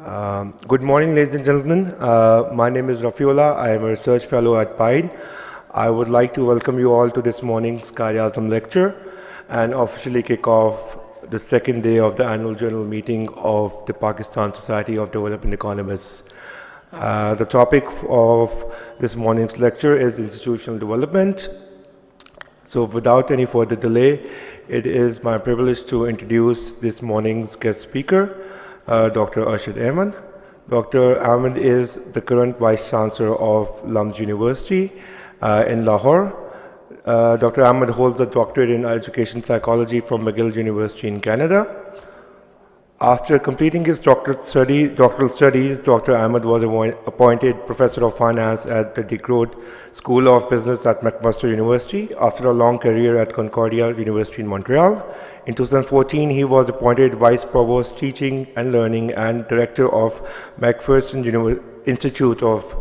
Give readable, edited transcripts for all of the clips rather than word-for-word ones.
Good morning, ladies and gentlemen. My name is Rafiullah. I am a research fellow at PIDE. I would like to welcome you all to this morning's Quaid-i-Azam lecture and officially kick off the second day of the annual general meeting of the Pakistan Society of Development Economists. The topic of this morning's lecture is institutional development. So without any further delay, it is my privilege to introduce this morning's guest speaker, Dr. Arshad Ahmad. Dr. Ahmad is the current Vice Chancellor of LUMS University in Lahore. Dr. Ahmad holds a doctorate in education psychology from McGill University in Canada. After completing his doctoral studies, Dr. Ahmad was appointed Professor of Finance at the DeGroote School of Business at McMaster University after a long career at Concordia University in Montreal. In 2014, he was appointed Vice Provost Teaching and Learning and Director of McPherson Institute of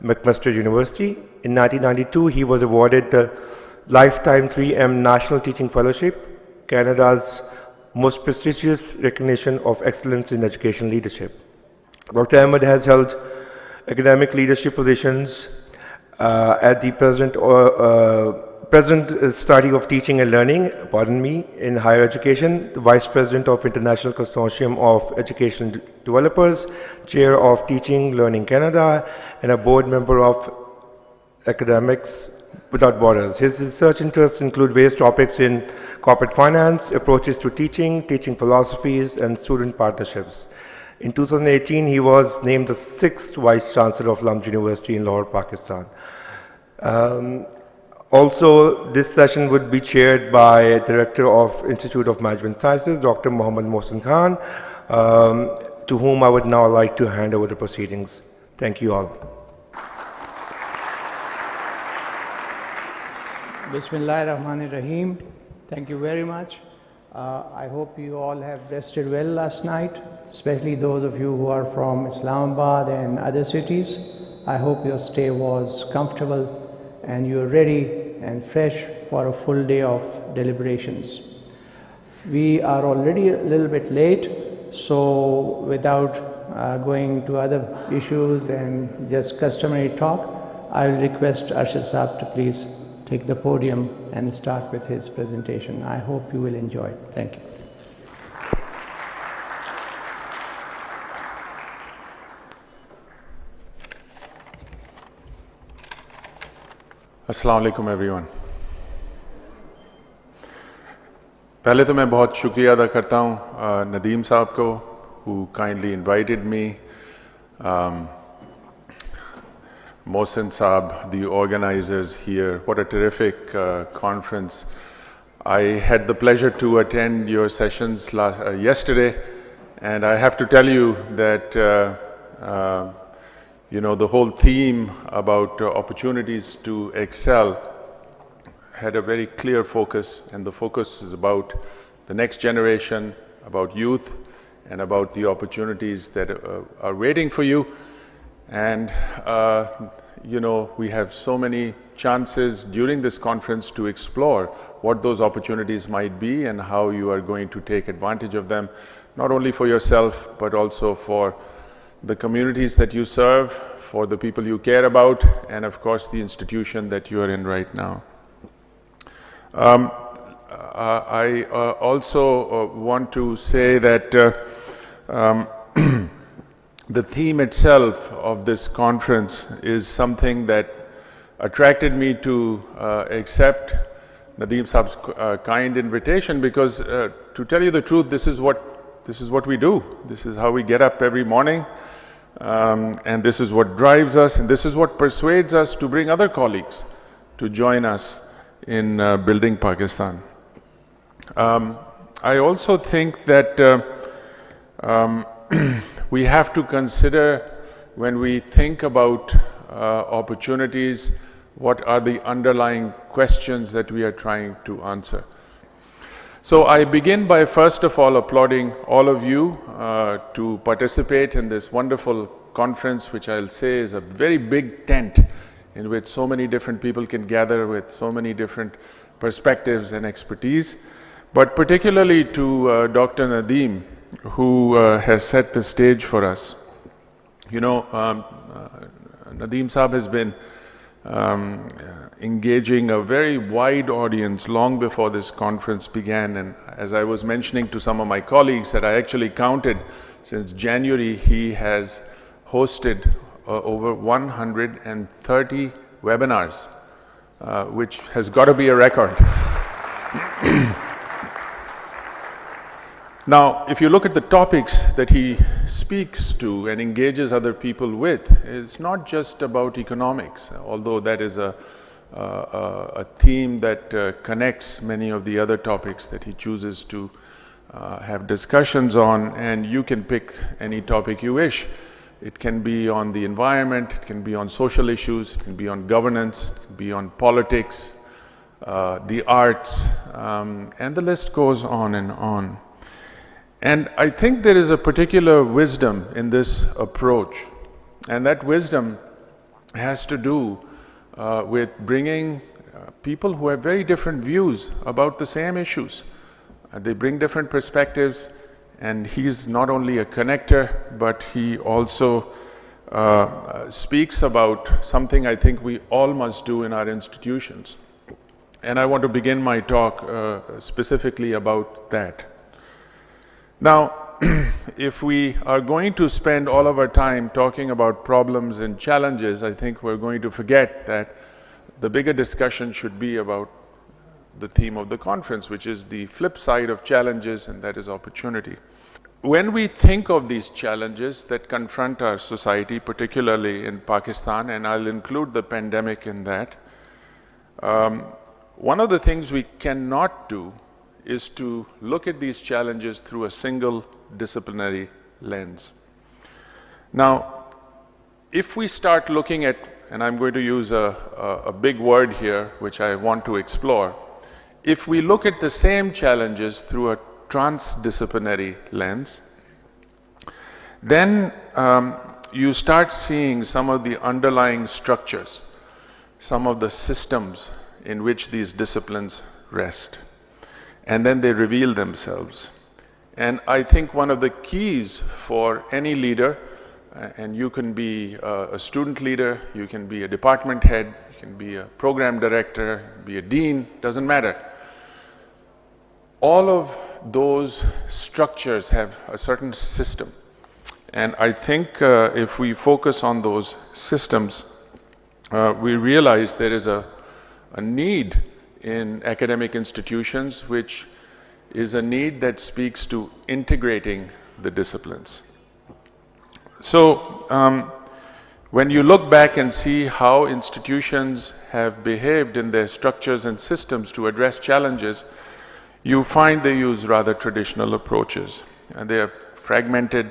McMaster University. In 1992, he was awarded the Lifetime 3M National Teaching Fellowship, Canada's most prestigious recognition of excellence in education leadership. Dr. Ahmad has held academic leadership positions at the President Study of Teaching and Learning, in higher education, the Vice President of International Consortium of Education Developers, Chair of Teaching Learning Canada, and a board member of Academics Without Borders. His research interests include various topics in corporate finance, approaches to teaching, teaching philosophies, and student partnerships. In 2018, he was named the 6th Vice Chancellor of LUMS University in Lahore, Pakistan. Also, this session would be chaired by Director of Institute of Management Sciences, Dr. Mohammad Mohsin Khan, to whom I would now like to hand over the proceedings. Thank you all. Bismillahirrahmanirrahim. Thank you very much. I hope you all have rested well last night, especially those of you who are from Islamabad and other cities. I hope your stay was comfortable and you're ready and fresh for a full day of deliberations. We are already a little bit late, so without going to other issues and just customary talk, I will request Arshad Sahab to please take the podium and start with his presentation. I hope you will enjoy it. Thank you. Assalamu alaikum everyone. पहले तो मैं बहुत शुक्रिया अदा करता हूँ नदीम साहब को, who kindly invited me, Mohsin Saab, the organizers here. What a terrific conference. I had the pleasure to attend your sessions yesterday, and I have to tell you that the whole theme about opportunities to excel had a very clear focus, and the focus is about the next generation, about youth, and about the opportunities that are waiting for you. And we have so many chances during this conference to explore what those opportunities might be and how you are going to take advantage of them, not only for yourself, but also for the communities that you serve, for the people you care about, and of course the institution that you are in right now. I also want to say that the theme itself of this conference is something that attracted me to accept Nadeem Saab's kind invitation, because to tell you the truth, this is what we do. This is how we get up every morning, and this is what drives us, and this is what persuades us to bring other colleagues to join us in building Pakistan. I also think that we have to consider, when we think about opportunities, what are the underlying questions that we are trying to answer. So I begin by first of all applauding all of you to participate in this wonderful conference, which I'll say is a very big tent in which so many different people can gather with so many different perspectives and expertise. But particularly to Dr. Nadeem, who has set the stage for us. You know, Nadeem Saab has been engaging a very wide audience long before this conference began, and as I was mentioning to some of my colleagues that I actually counted since January, he has hosted over 130 webinars, which has got to be a record. Now, if you look at the topics that he speaks to and engages other people with, it's not just about economics, although that is a theme that connects many of the other topics that he chooses to have discussions on, and you can pick any topic you wish. It can be on the environment, it can be on social issues, it can be on governance, it can be on politics, the arts, and the list goes on and on. And I think there is a particular wisdom in this approach, and that wisdom has to do with bringing people who have very different views about the same issues. They bring different perspectives, and he's not only a connector, but he also speaks about something I think we all must do in our institutions. And I want to begin my talk specifically about that. Now, if we are going to spend all of our time talking about problems and challenges, I think we're going to forget that the bigger discussion should be about the theme of the conference, which is the flip side of challenges, and that is opportunity. When we think of these challenges that confront our society, particularly in Pakistan, and I'll include the pandemic in that, one of the things we cannot do is to look at these challenges through a single disciplinary lens. Now, if we start looking at, and I'm going to use a big word here, which I want to explore, if we look at the same challenges through a transdisciplinary lens, then you start seeing some of the underlying structures, some of the systems in which these disciplines rest. And then they reveal themselves. And I think one of the keys for any leader, and you can be a student leader, you can be a department head, you can be a program director, be a dean, doesn't matter. All of those structures have a certain system. And I think if we focus on those systems, we realize there is a need in academic institutions, which is a need that speaks to integrating the disciplines. So when you look back and see how institutions have behaved in their structures and systems to address challenges, you find they use rather traditional approaches. And they are fragmented,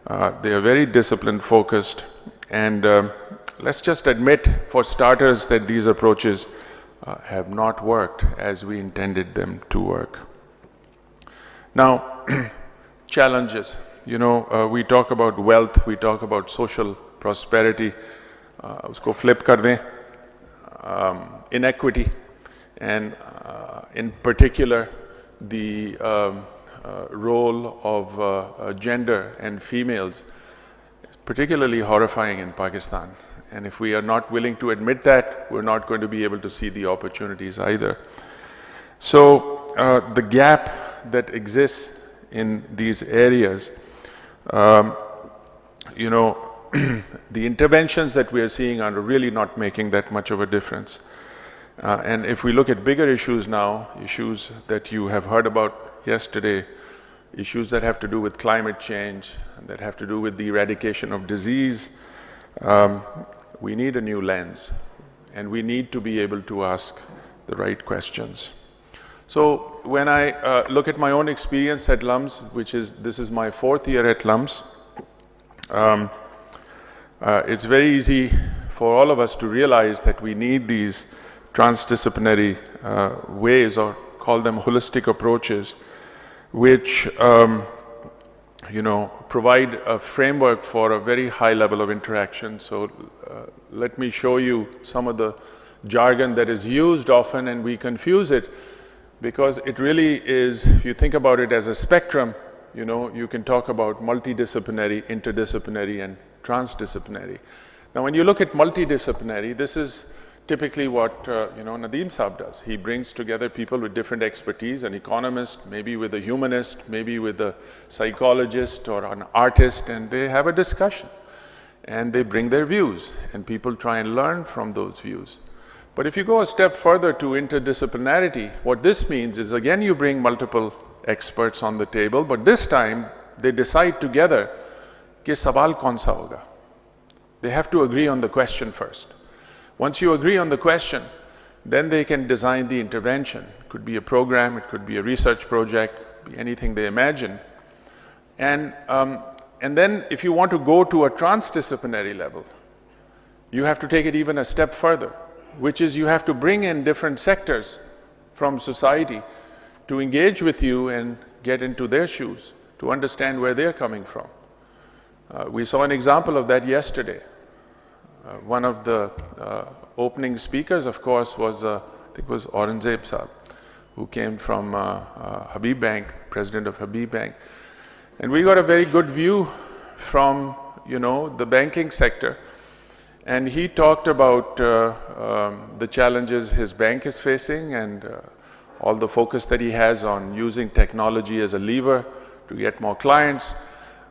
they are very discipline focused, and let's just admit for starters that these approaches have not worked as we intended them to work. Now, challenges. You know, we talk about wealth, we talk about social prosperity, usko flip kar dein, inequity, and in particular, the role of gender and females is particularly horrifying in Pakistan. And if we are not willing to admit that, we're not going to be able to see the opportunities either. So the gap that exists in these areas, you know, the interventions that we are seeing are really not making that much of a difference. And if we look at bigger issues now, issues that you have heard about yesterday, issues that have to do with climate change, that have to do with the eradication of disease, we need a new lens, and we need to be able to ask the right questions. So when I look at my own experience at LUMS, this is my 4th year at LUMS, it's very easy for all of us to realize that we need these transdisciplinary ways, or call them holistic approaches, which you know, provide a framework for a very high level of interaction. So let me show you some of the jargon that is used often, and we confuse it because it really is, if you think about it as a spectrum, you know, you can talk about multidisciplinary, interdisciplinary, and transdisciplinary. Now, when you look at multidisciplinary, this is typically what, you know, Nadeem Saab does. He brings together people with different expertise, an economist, maybe with a humanist, maybe with a psychologist or an artist, and they have a discussion. And they bring their views, and people try and learn from those views. But if you go a step further to interdisciplinarity, what this means is, again, you bring multiple experts on the table, but this time they decide together कि सवाल कौन सा होगा. They have to agree on the question first. Once you agree on the question, then they can design the intervention. It could be a program, it could be a research project, be anything they imagine. And then if you want to go to a transdisciplinary level, you have to take it even a step further, which is you have to bring in different sectors from society to engage with you and get into their shoes, to understand where they're coming from. We saw an example of that yesterday. One of the opening speakers, of course, was, I think it was Aurangzeb Saab, who came from Habib Bank, president of Habib Bank. And we got a very good view from, you know, the banking sector. And he talked about the challenges his bank is facing and all the focus that he has on using technology as a lever to get more clients.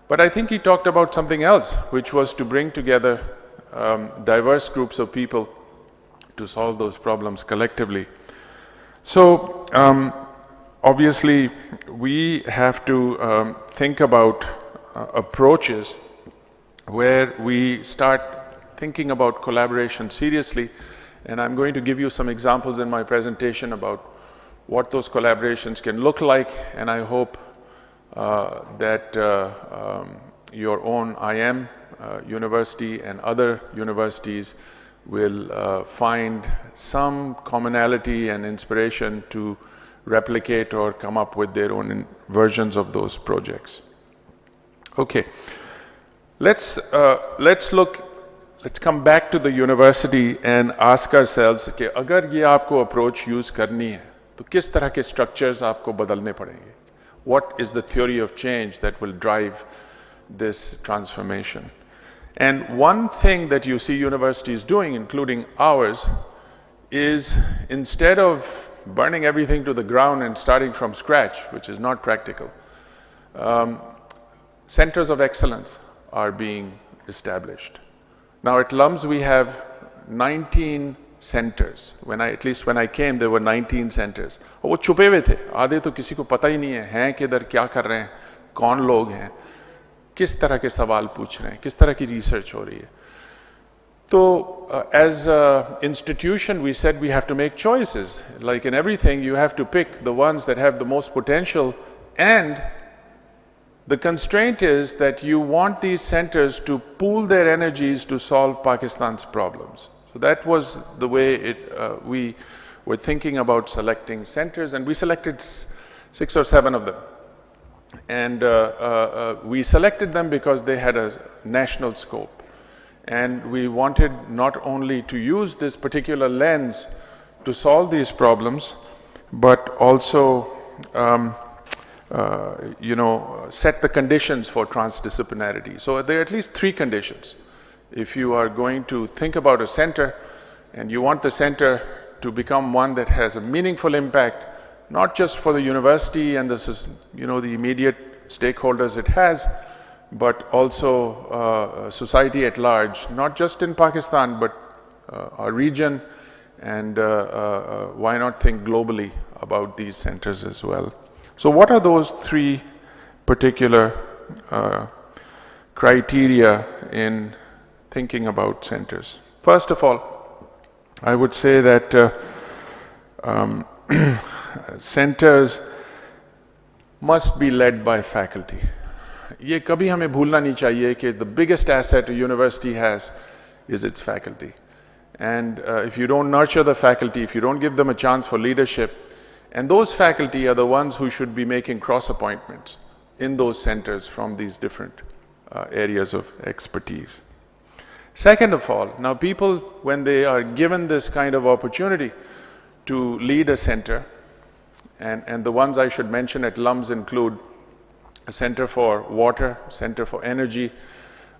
But I think he talked about something else, which was to bring together diverse groups of people to solve those problems collectively. So obviously we have to think about approaches where we start thinking about collaboration seriously, and I'm going to give you some examples in my presentation about what those collaborations can look like, and I hope that your own IM university and other universities will find some commonality and inspiration to replicate or come up with their own versions of those projects. Okay, let's come back to the university and ask ourselves कि अगर ये आपको approach use करनी है तो किस तरह के structures आपको बदलने पड़ेंगे? What is the theory of change that will drive this transformation? And one thing that you see universities doing, including ours, is instead of burning everything to the ground and starting from scratch, which is not practical, centers of excellence are being established. Now at LUMS we have 19 centers. At least when I came, there were 19 centers. और वो छुपे हुए थे, आधे तो किसी को पता ही नहीं हैं किधर, क्या कर रहे हैं, कौन लोग हैं, किस तरह के सवाल पूछ रहे हैं, किस तरह की research हो रही है. So as an institution, we said we have to make choices. Like in everything, you have to pick the ones that have the most potential, and the constraint is that you want these centers to pool their energies to solve Pakistan's problems. So that was the way we were thinking about selecting centers, and we selected 6 or 7 of them. And we selected them because they had a national scope. And we wanted not only to use this particular lens to solve these problems, but also set the conditions for transdisciplinarity. So there are at least 3 conditions. If you are going to think about a center and you want the center to become one that has a meaningful impact, not just for the university and the immediate stakeholders it has, but also society at large, not just in Pakistan, but our region, and why not think globally about these centers as well. So what are those 3 particular criteria in thinking about centers? First of all, I would say that centers must be led by faculty. ये कभी हमें भूलना नहीं चाहिए कि the biggest asset a university has is its faculty. And if you don't nurture the faculty, if you don't give them a chance for leadership, and those faculty are the ones who should be making cross appointments in those centers from these different areas of expertise. Second of all, now people, when they are given this kind of opportunity to lead a center, and the ones I should mention at LUMS include a center for water, center for energy,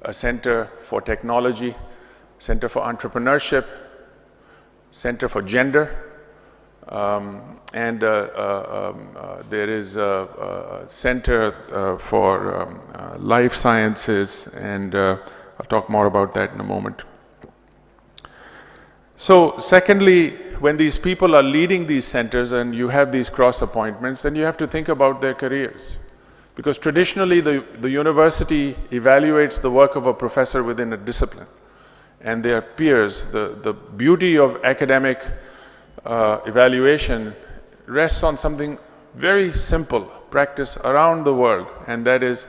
a center for technology, center for entrepreneurship, center for gender, and there is a center for life sciences, and I'll talk more about that in a moment. So secondly, when these people are leading these centers and you have these cross appointments, then you have to think about their careers. Because traditionally the university evaluates the work of a professor within a discipline and their peers. The beauty of academic evaluation rests on something very simple, practice around the world, and that is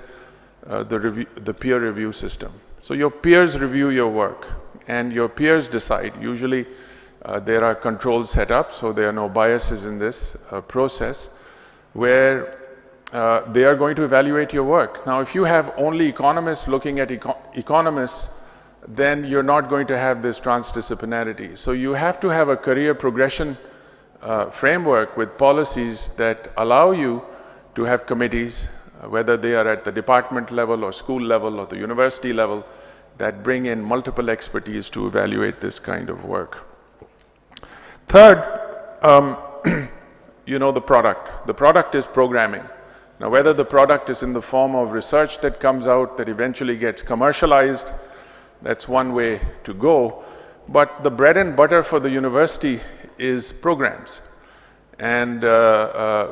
the peer review system. So your peers review your work and your peers decide. Usually there are controls set up, so there are no biases in this process, where they are going to evaluate your work. Now, if you have only economists looking at economists, then you're not going to have this transdisciplinarity. So you have to have a career progression framework with policies that allow you to have committees, whether they are at the department level or school level or the university level, that bring in multiple expertise to evaluate this kind of work. Third, you know, the product. The product is programming. Now, whether the product is in the form of research that comes out that eventually gets commercialized, that's one way to go. But the bread and butter for the university is programs. And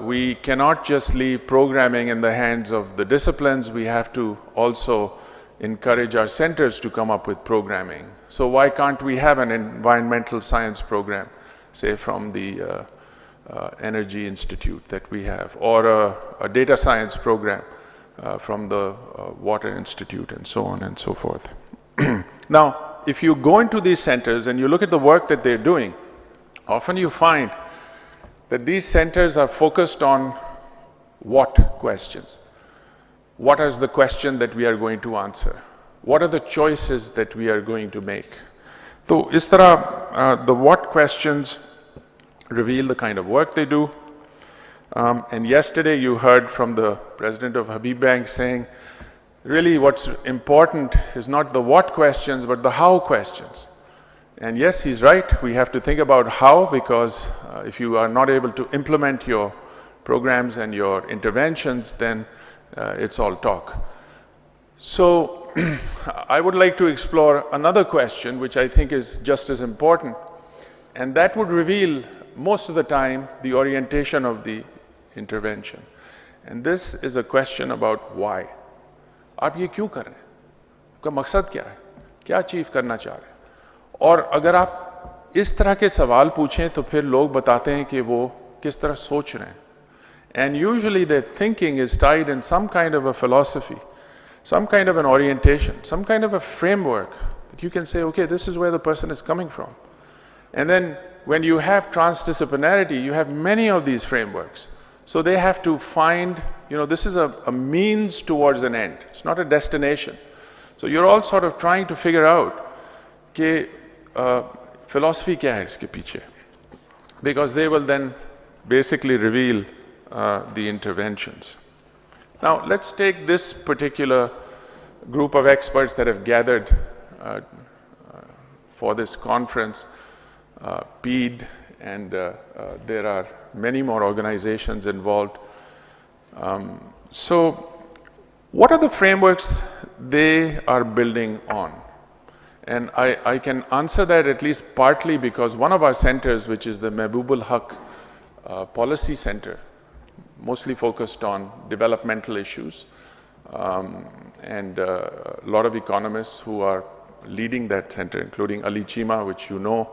we cannot just leave programming in the hands of the disciplines. We have to also encourage our centers to come up with programming. So why can't we have an environmental science program, say from the Energy Institute that we have, or a data science program from the Water Institute, and so on and so forth. Now, if you go into these centers and you look at the work that they're doing, often you find that these centers are focused on what questions. What is the question that we are going to answer? What are the choices that we are going to make? So, is tarah, the what questions reveal the kind of work they do. And yesterday you heard from the president of Habib Bank saying, really what's important is not the what questions, but the how questions. And yes, he's right. We have to think about how, because if you are not able to implement your programs and your interventions, then it's all talk. So I would like to explore another question, which I think is just as important, and that would reveal most of the time the orientation of the intervention. And this is a question about why. आप ये क्यों कर रहे हैं? आपका मकसद क्या है? क्या अचीव करना चाह रहे हैं? और अगर आप इस तरह के सवाल पूछें तो फिर लोग बताते हैं कि वो किस तरह सोच रहे हैं. And usually their thinking is tied in some kind of a philosophy, some kind of an orientation, some kind of a framework that you can say, okay, this is where the person is coming from. And then when you have transdisciplinarity, you have many of these frameworks. So they have to find, this is a means towards an end. It's not a destination. So you're all sort of trying to figure out कि philosophy क्या है इसके पीछे, because they will then basically reveal the interventions. Now let's take this particular group of experts that have gathered for this conference, PIDE, and there are many more organizations involved. So what are the frameworks they are building on? And I can answer that at least partly because one of our centers, which is the Mehboob Haq Policy Center, mostly focused on developmental issues, and a lot of economists who are leading that center, including Ali Chima, which you know,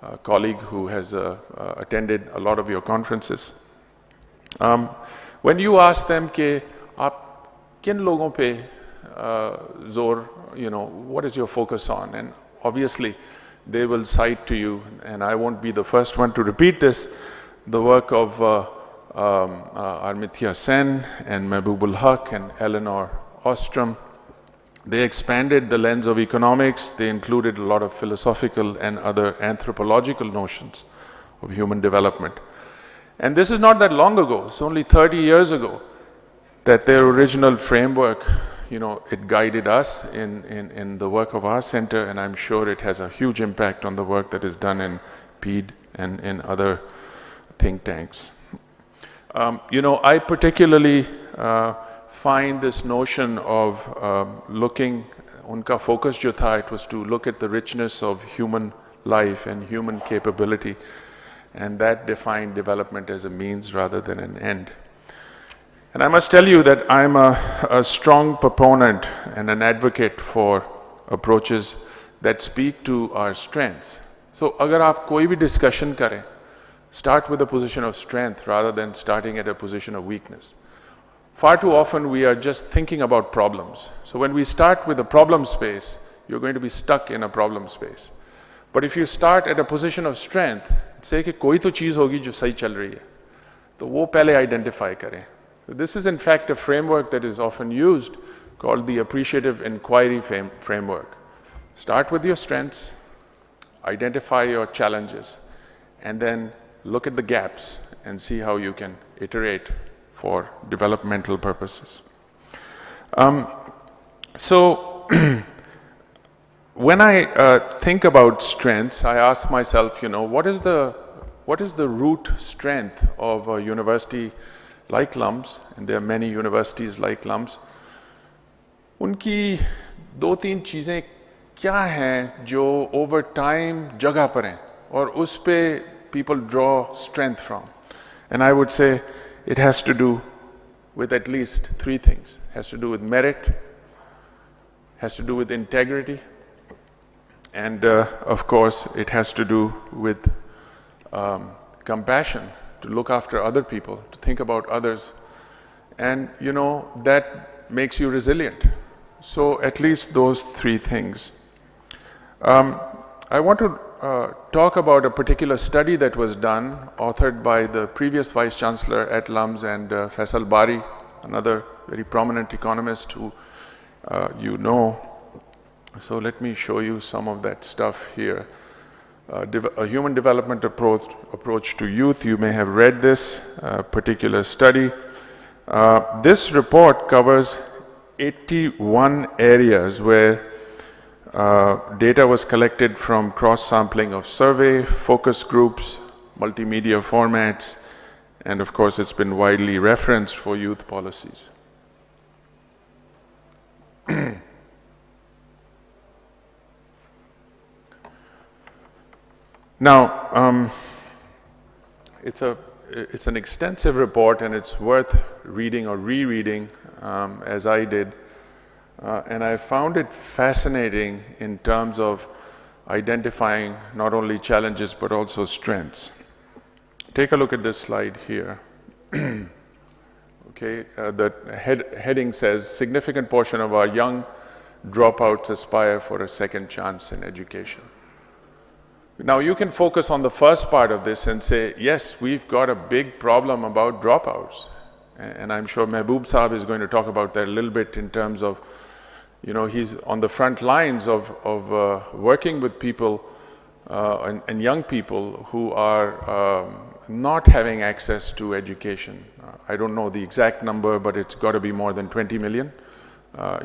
a colleague who has attended a lot of your conferences. When you ask them कि आप किन लोगों पे जोर, what is your focus on? And obviously they will cite to you, and I won't be the first one to repeat this, the work of Amartya Sen and Mehboob Haq and Eleanor Ostrom. They expanded the lens of economics. They included a lot of philosophical and other anthropological notions of human development. And this is not that long ago. It's only 30 years ago. that their original framework, it guided us in the work of our center, and I'm sure it has a huge impact on the work that is done in PIDE and in other think tanks. I particularly find this notion of looking, unka focus jo tha, it was to look at the richness of human life and human capability, and that defined development as a means rather than an end. And I must tell you that I'm a strong proponent and an advocate for approaches that speak to our strengths. So, agar aap koi bhi discussion kare, start with a position of strength rather than starting at a position of weakness. Far too often we are just thinking about problems. So when we start with a problem space, you're going to be stuck in a problem space. But if you start at a position of strength, say कि कोई तो चीज़ होगी जो सही चल रही है, तो वो पहले identify करें. So this is in fact a framework that is often used called the Appreciative Inquiry Framework. Start with your strengths, identify your challenges, and then look at the gaps and see how you can iterate for developmental purposes. So when I think about strengths, I ask myself, what is the root strength of a university like LUMS, and there are many universities like LUMS. उनकी दो तीन चीज़ें क्या हैं जो over time जगह पर हैं और उस पे people draw strength from. And I would say it has to do with at least three things. It has to do with merit, has to do with integrity, and of course it has to do with compassion, to look after other people, to think about others. And that makes you resilient. So at least those three things. I want to talk about a particular study that was done, authored by the previous Vice Chancellor at LUMS and Faisal Bari, another very prominent economist who you know. So let me show you some of that stuff here. A human development approach to youth. You may have read this particular study. This report covers 81 areas where data was collected from cross-sampling of survey, focus groups, multimedia formats, and of course it's been widely referenced for youth policies. Now, it's an extensive report and it's worth reading or rereading as I did. And I found it fascinating in terms of identifying not only challenges but also strengths. Take a look at this slide here. Okay, the heading says, significant portion of our young dropouts aspire for a second chance in education. Now you can focus on the first part of this and say, yes, we've got a big problem about dropouts. And I'm sure Mehboob Saab is going to talk about that a little bit in terms of, he's on the front lines of working with people and young people who are not having access to education. I don't know the exact number, but it's got to be more than 20 million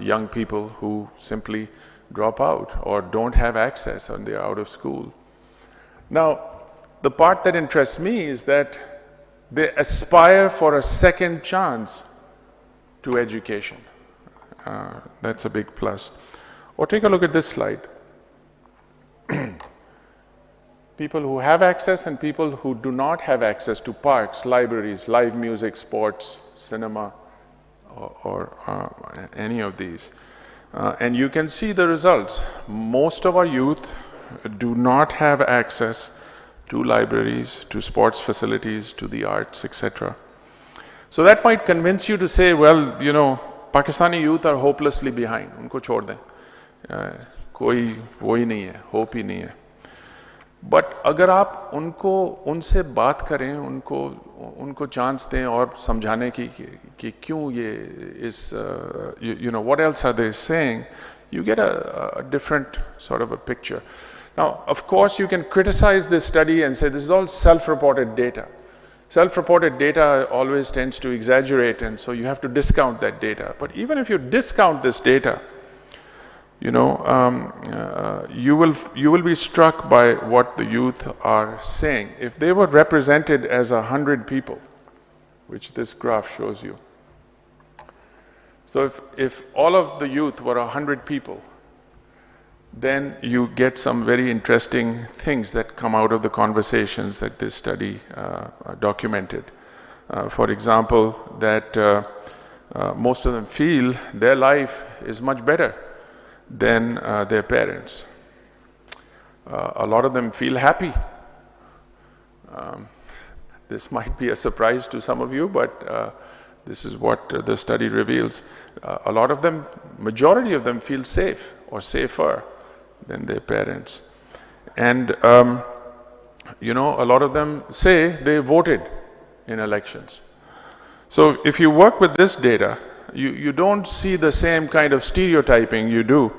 young people who simply drop out or don't have access and they're out of school. Now, the part that interests me is that they aspire for a second chance to education. That's a big plus. Or take a look at this slide. People who have access and people who do not have access to parks, libraries, live music, sports, cinema, or any of these. And you can see the results. Most of our youth do not have access to libraries, to sports facilities, to the arts, etc. So that might convince you to say, well, Pakistani youth are hopelessly behind. Unko chhod dein. Koi wo hi nahi hai, hope hi nahi hai. But अगर आप उनसे बात करें, उनको chance दें और समझाने की कि क्यों ये इस what else are they saying, you get a different sort of a picture. Now, of course, you can criticize this study and say this is all self-reported data. Self-reported data always tends to exaggerate, and so you have to discount that data. But even if you discount this data, you know, you will be struck by what the youth are saying. If they were represented as 100 people, which this graph shows you. So if all of the youth were 100 people, then you get some very interesting things that come out of the conversations that this study documented. For example, that most of them feel their life is much better than their parents. A lot of them feel happy. This might be a surprise to some of you, but this is what the study reveals. A lot of them, majority of them feel safe or safer than their parents. And, you know, a lot of them say they voted in elections. So if you work with this data, you don't see the same kind of stereotyping you do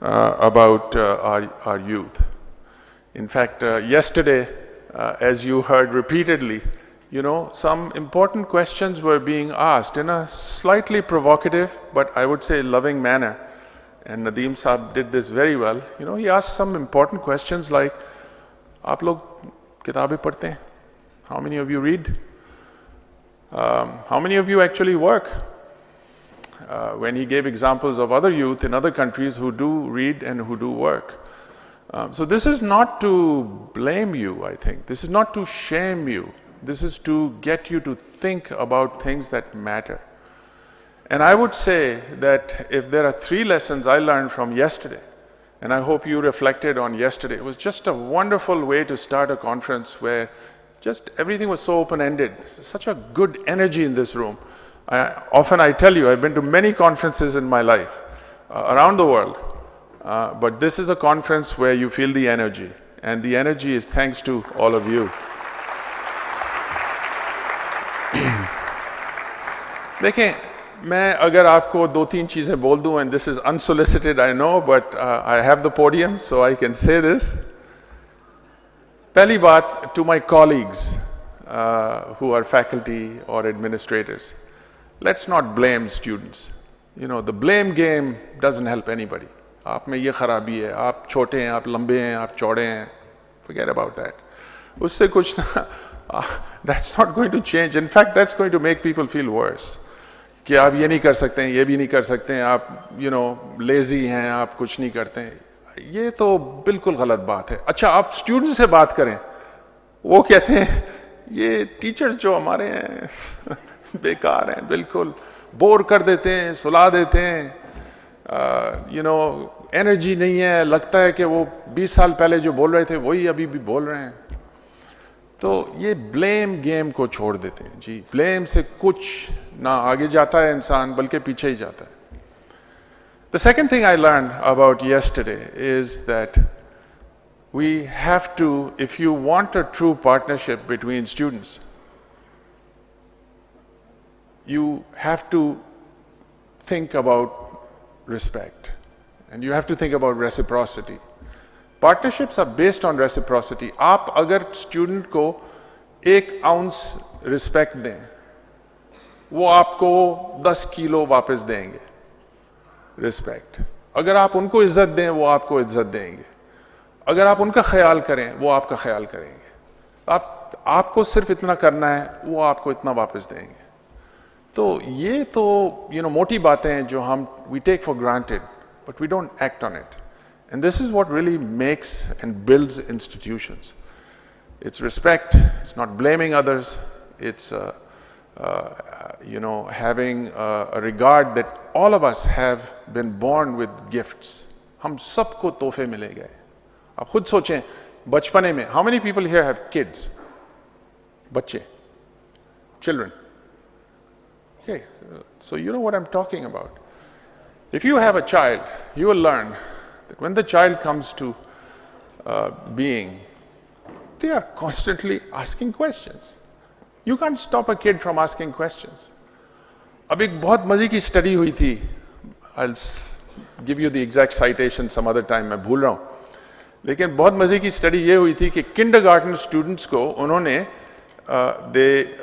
about our youth. In fact, yesterday, as you heard repeatedly, you know, some important questions were being asked in a slightly provocative, but I would say loving manner. And Nadeem Saab did this very well. You know, he asked some important questions like, "Aap log kitabein padhte hain? How many of you read? How many of you actually work?" When he gave examples of other youth in other countries who do read and who do work. So this is not to blame you, I think. This is not to shame you. This is to get you to think about things that matter. And I would say that if there are 3 lessons I learned from yesterday, and I hope you reflected on yesterday, it was just a wonderful way to start a conference where just everything was so open-ended. Such a good energy in this room. Often I tell you, I've been to many conferences in my life around the world, but this is a conference where you feel the energy, and the energy is thanks to all of you. देखें, मैं अगर आपको 2-3 चीज़ें बोल दूं, and this is unsolicited, I know, but I have the podium, so I can say this. पहली बात, to my colleagues who are faculty or administrators, let's not blame students. You know, the blame game doesn't help anybody. आप में ये खराबी है, आप छोटे हैं, आप लंबे हैं, आप चौड़े हैं, forget about that. उससे कुछ ना, that's not going to change. In fact, that's going to make people feel worse. कि आप ये नहीं कर सकते हैं, ये भी नहीं कर सकते हैं, आप you know lazy हैं, आप कुछ नहीं करते हैं, ये तो बिल्कुल गलत बात है. अच्छा, आप स्टूडेंट से बात करें, वो कहते हैं ये टीचर्स जो हमारे हैं बेकार हैं, बिल्कुल बोर कर देते हैं, सुला देते हैं, you know एनर्जी नहीं है, लगता है कि वो 20 साल पहले जो बोल रहे थे वही अभी भी बोल रहे हैं. तो ये ब्लेम गेम को छोड़ देते हैं जी. ब्लेम से कुछ ना आगे जाता है इंसान, बल्कि पीछे ही जाता है. The second thing I learned about yesterday is that we have to, if you want a true partnership between students, you have to think about respect, and you have to think about reciprocity. Partnerships are based on reciprocity. आप अगर student को 1 ounce respect दें, वो आपको 10 kilo वापस देंगे respect. अगर आप उनको इज्जत दें, वो आपको इज्जत देंगे. अगर आप उनका ख्याल करें, वो आपका ख्याल करेंगे. आपको सिर्फ इतना करना है, वो आपको इतना वापस देंगे. तो ये तो मोटी बातें हैं जो हम we take for granted, but we don't act on it. And this is what really makes and builds institutions. It's respect, it's not blaming others, it's having a regard that all of us have been born with gifts. हम सबको तोहफे मिले गए. आप खुद सोचें, बचपने में, how many people here have kids? बच्चे, children. Okay, so you know what I'm talking about. If you have a child, you will learn that when the child comes to being, they are constantly asking questions. You can't stop a kid from asking questions. अब एक बहुत मजे की study हुई थी. I'll give you the exact citation some other time, मैं भूल रहा हूँ. लेकिन बहुत मजे की स्टडी ये हुई थी कि किंडरगार्टन स्टूडेंट्स को उन्होंने they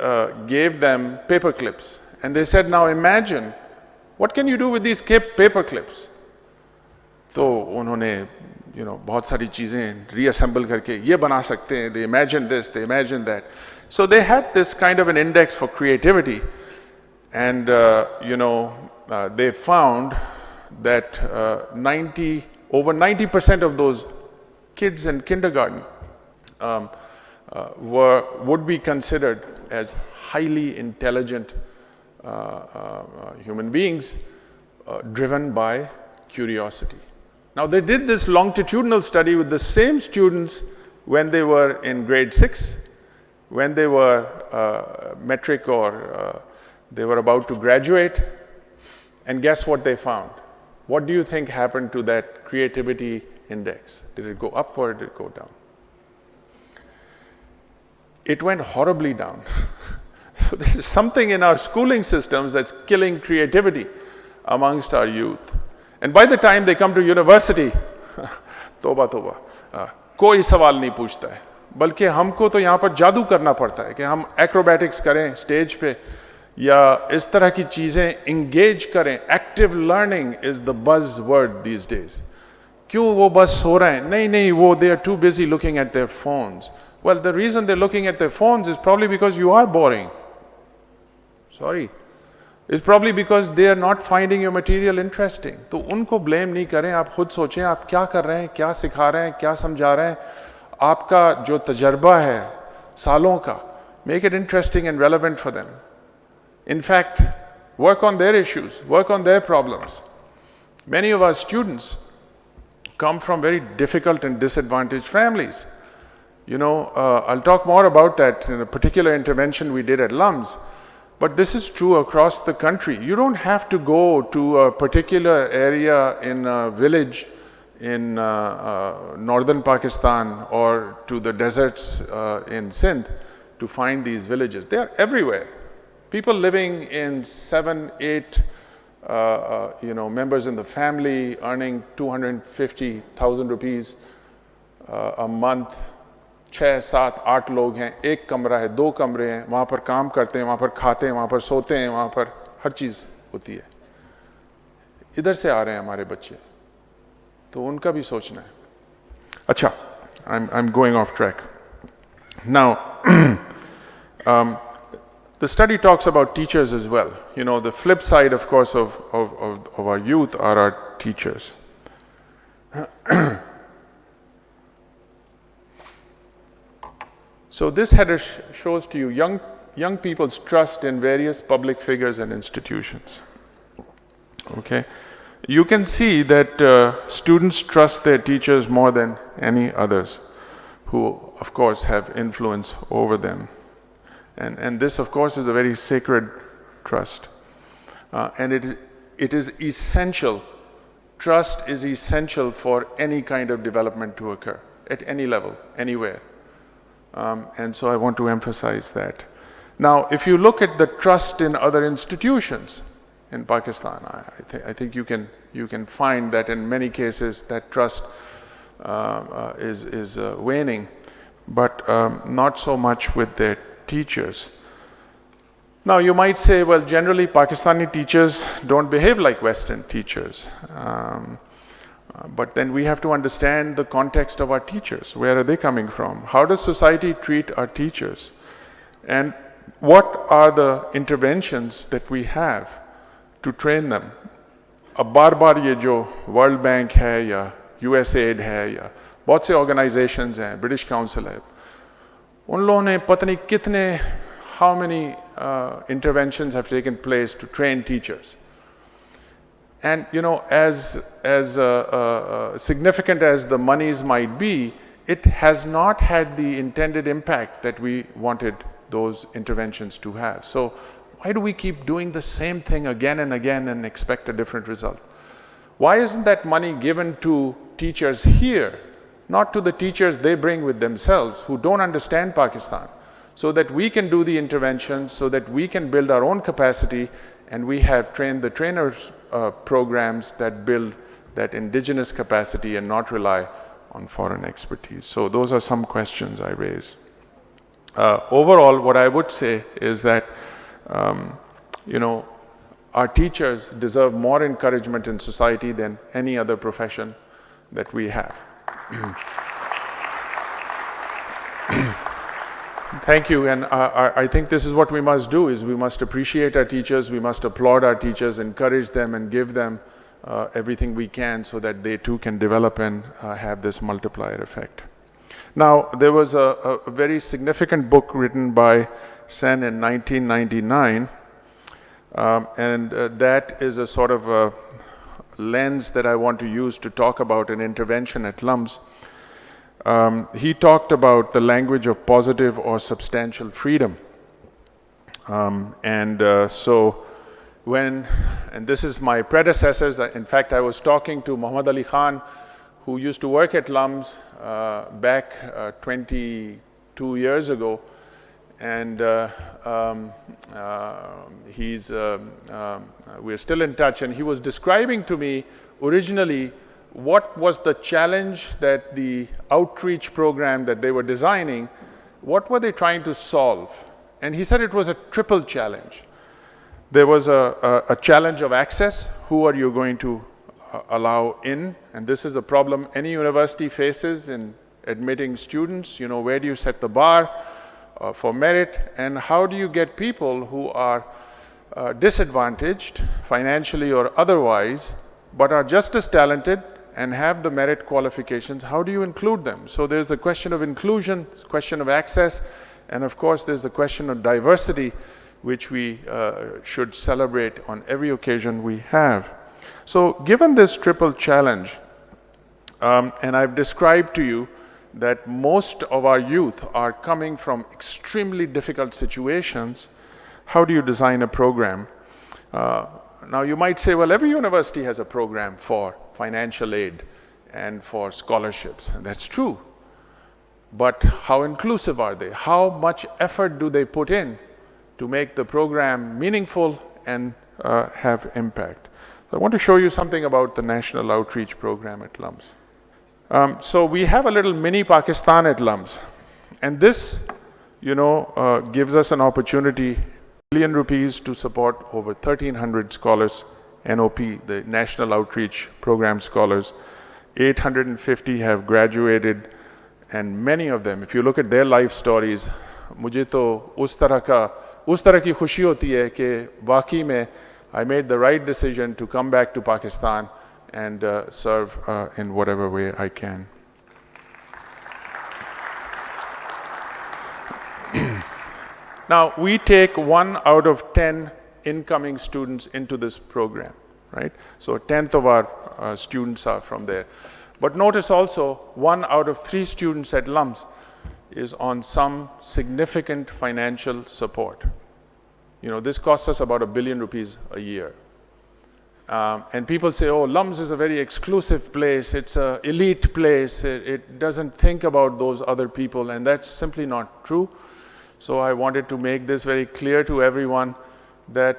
gave them paper clips. And they said, now imagine, what can you do with these paper clips? तो उन्होंने बहुत सारी चीज़ें reassemble करके ये बना सकते हैं. They imagined this, they imagined that. So they had this kind of an index for creativity. And, they found that over 90% of those kids in kindergarten would be considered as highly intelligent human beings driven by curiosity. Now they did this longitudinal study with the same students when they were in grade 6, when they were metric or they were about to graduate, and guess what they found? What do you think happened to that creativity index? Did it go up or did it go down? It went horribly down. So there's something in our schooling systems that's killing creativity amongst our youth. And by the time they come to university, तोबा तोबा, कोई सवाल नहीं पूछता है, बल्कि हमको तो यहाँ पर जादू करना पड़ता है कि हम acrobatics करें स्टेज पे या इस तरह की चीज़ें engage करें. Active learning is the buzzword these days. क्यों वो बस सो रहे हैं? नहीं वो they are too busy looking at their phones. Well, the reason they're looking at their phones is probably because you are boring. Sorry. It's probably because they are not finding your material interesting. तो उनको blame नहीं करें, आप खुद सोचें आप क्या कर रहे हैं, क्या सिखा रहे हैं, क्या समझा रहे हैं. आपका जो तजर्बा है सालों का, make it interesting and relevant for them. In fact, work on their issues, work on their problems. Many of our students come from very difficult and disadvantaged families. I'll talk more about that in a particular intervention we did at LUMS. But this is true across the country. You don't have to go to a particular area in a village in northern Pakistan or to the deserts in Sindh to find these villages. They are everywhere. People living in 7, 8, members in the family earning 250,000 rupees a month. 6, 7, 8 लोग हैं, एक कमरा है, 2 कमरे हैं, वहाँ पर काम करते हैं, वहाँ पर खाते हैं, वहाँ पर सोते हैं, वहाँ पर हर चीज़ होती है. इधर से आ रहे हैं हमारे बच्चे, तो उनका भी सोचना है. अच्छा, I'm going off track. Now, the study talks about teachers as well. The flip side, of course, of our youth are our teachers. So this header shows to you young people's trust in various public figures and institutions. Okay, you can see that students trust their teachers more than any others, who of course have influence over them, and this of course is a very sacred trust, and it is essential. Trust is essential for any kind of development to occur at any level, anywhere. And so I want to emphasize that. Now, if you look at the trust in other institutions in Pakistan, I think you can find that in many cases that trust is waning, but not so much with their teachers. Now, you might say, well, generally Pakistani teachers don't behave like Western teachers. But then we have to understand the context of our teachers. Where are they coming from? How does society treat our teachers? And what are the interventions that we have to train them? अब बार ये जो World Bank है या USAID है या बहुत से organizations हैं, British Council है, उन लोगों ने पता नहीं कितने, how many interventions have taken place to train teachers. And as significant as the monies might be, it has not had the intended impact that we wanted those interventions to have. So why do we keep doing the same thing again and again and expect a different result? Why isn't that money given to teachers here, not to the teachers they bring with themselves who don't understand Pakistan, so that we can do the interventions, so that we can build our own capacity, and we have trained the trainers programs that build that indigenous capacity and not rely on foreign expertise. So those are some questions I raise. Overall, what I would say is that, you know, our teachers deserve more encouragement in society than any other profession that we have. Thank you, and I think this is what we must do, is we must appreciate our teachers, we must applaud our teachers, encourage them and give them everything we can so that they too can develop and have this multiplier effect. Now, there was a very significant book written by Sen in 1999, and that is a sort of a lens that I want to use to talk about an intervention at LUMS. He talked about the language of positive or substantial freedom. So when, and this is my predecessors, in fact, I was talking to Muhammad Ali Khan, who used to work at LUMS back 22 years ago, and we're still in touch, and he was describing to me originally what was the challenge that the outreach program that they were designing, what were they trying to solve? And he said it was a triple challenge. There was a challenge of access. Who are you going to allow in? And this is a problem any university faces in admitting students. You know, where do you set the bar for merit? And how do you get people who are disadvantaged financially or otherwise, but are just as talented and have the merit qualifications? How do you include them? So there's the question of inclusion, the question of access, and of course there's the question of diversity, which we should celebrate on every occasion we have. So given this triple challenge, and I've described to you that most of our youth are coming from extremely difficult situations, how do you design a program? Now you might say, well, every university has a program for financial aid and for scholarships, and that's true. But how inclusive are they? How much effort do they put in to make the program meaningful and have impact? So I want to show you something about the National Outreach Program at LUMS. So we have a little mini Pakistan at LUMS, and this, you know, gives us an opportunity, ₹1 billion to support over 1,300 scholars, NOP, the National Outreach Program scholars. 850 have graduated, and many of them, if you look at their life stories, मुझे तो उस तरह की खुशी होती है कि वाकई में I made the right decision to come back to Pakistan and serve in whatever way I can. Now, we take 1 out of 10 incoming students into this program, right? So 1/10 of our students are from there. But notice also, 1 out of 3 students at LUMS is on some significant financial support. You know, this costs us about ₹1 billion a year. And people say, oh, LUMS is a very exclusive place, it's an elite place, it doesn't think about those other people, and that's simply not true. So I wanted to make this very clear to everyone that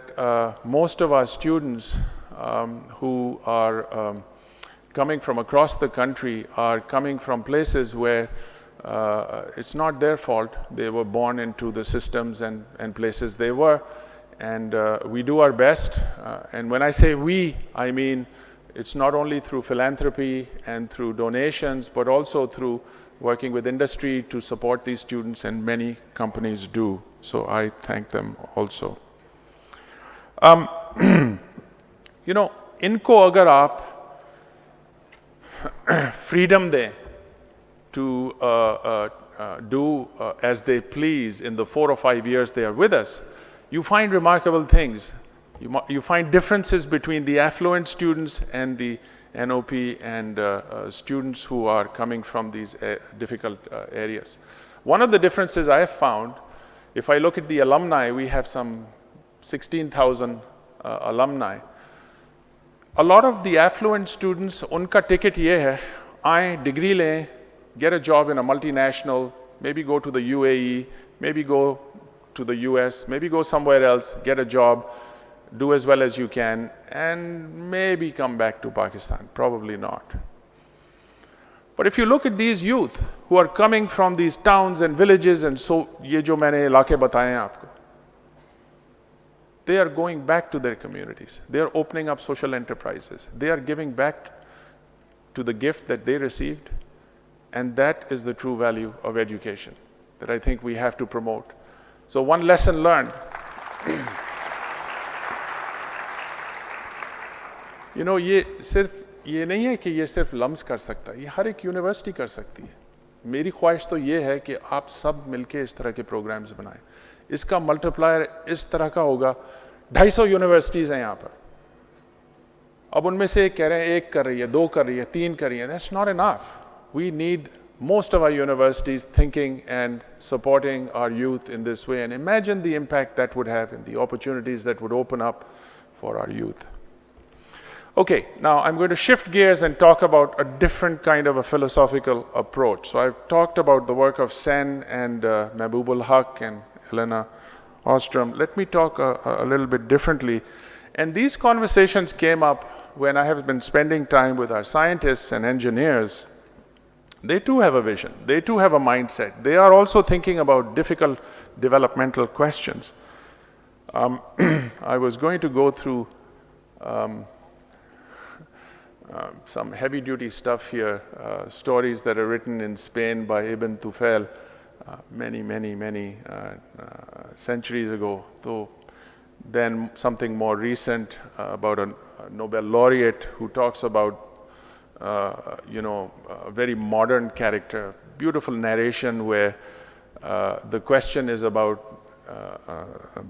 most of our students who are coming from across the country are coming from places where it's not their fault. They were born into the systems and places they were. And we do our best. And when I say we, I mean it's not only through philanthropy and through donations, but also through working with industry to support these students, and many companies do. So I thank them also. You know, इनको अगर आप freedom दें to do as they please in the 4 or 5 years they are with us, you find remarkable things. You find differences between the affluent students and the NOP and students who are coming from these difficult areas. One of the differences I have found, if I look at the alumni, we have some 16,000 alumni. A lot of the affluent students, unka ticket ye hai, aaye, degree lein, get a job in a multinational, maybe go to the UAE, maybe go to the US, maybe go somewhere else, get a job, do as well as you can, and maybe come back to Pakistan. Probably not. But if you look at these youth who are coming from these towns and villages, and so ये जो मैंने इलाके बताए हैं आपको, they are going back to their communities. They are opening up social enterprises. They are giving back to the gift that they received, and that is the true value of education that I think we have to promote. So one lesson learned. You know, ये नहीं है कि ये सिर्फ lumps कर सकता है, ये हर एक यूनिवर्सिटी कर सकती है. मेरी ख्वाहिश तो ये है कि आप सब मिलके इस तरह के प्रोग्राम्स बनाएं. इसका मल्टीप्लायर इस तरह का होगा. 250 यूनिवर्सिटीज़ हैं यहाँ पर. अब उनमें से कह रहे हैं 1 कर रही है, 2 कर रही है, 3 कर रही है. That's not enough. We need most of our universities thinking and supporting our youth in this way. And imagine the impact that would have and the opportunities that would open up for our youth. Okay, now I'm going to shift gears and talk about a different kind of a philosophical approach. So I've talked about the work of Sen and Mahbubul Haq and Elena Ostrom. Let me talk a little bit differently. And these conversations came up when I have been spending time with our scientists and engineers. They too have a vision. They too have a mindset. They are also thinking about difficult developmental questions. I was going to go through some heavy-duty stuff here, stories that are written in Spain by Ibn Tufail many centuries ago. So then something more recent about a Nobel laureate who talks about a very modern character, beautiful narration where the question is about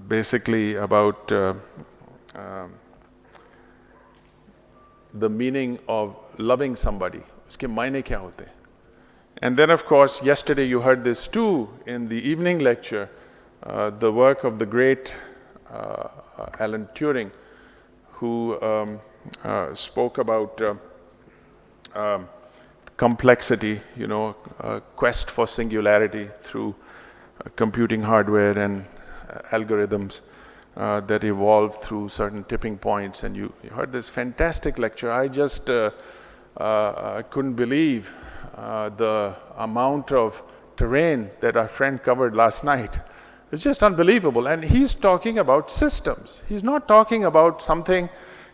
basically about the meaning of loving somebody. Uske maine kya hote hain? And then of course yesterday you heard this too in the evening lecture, the work of the great Alan Turing, who spoke about complexity, quest for singularity through computing hardware and algorithms that evolved through certain tipping points. And you heard this fantastic lecture. I just couldn't believe the amount of terrain that our friend covered last night. It's just unbelievable. And he's talking about systems. He's not talking about something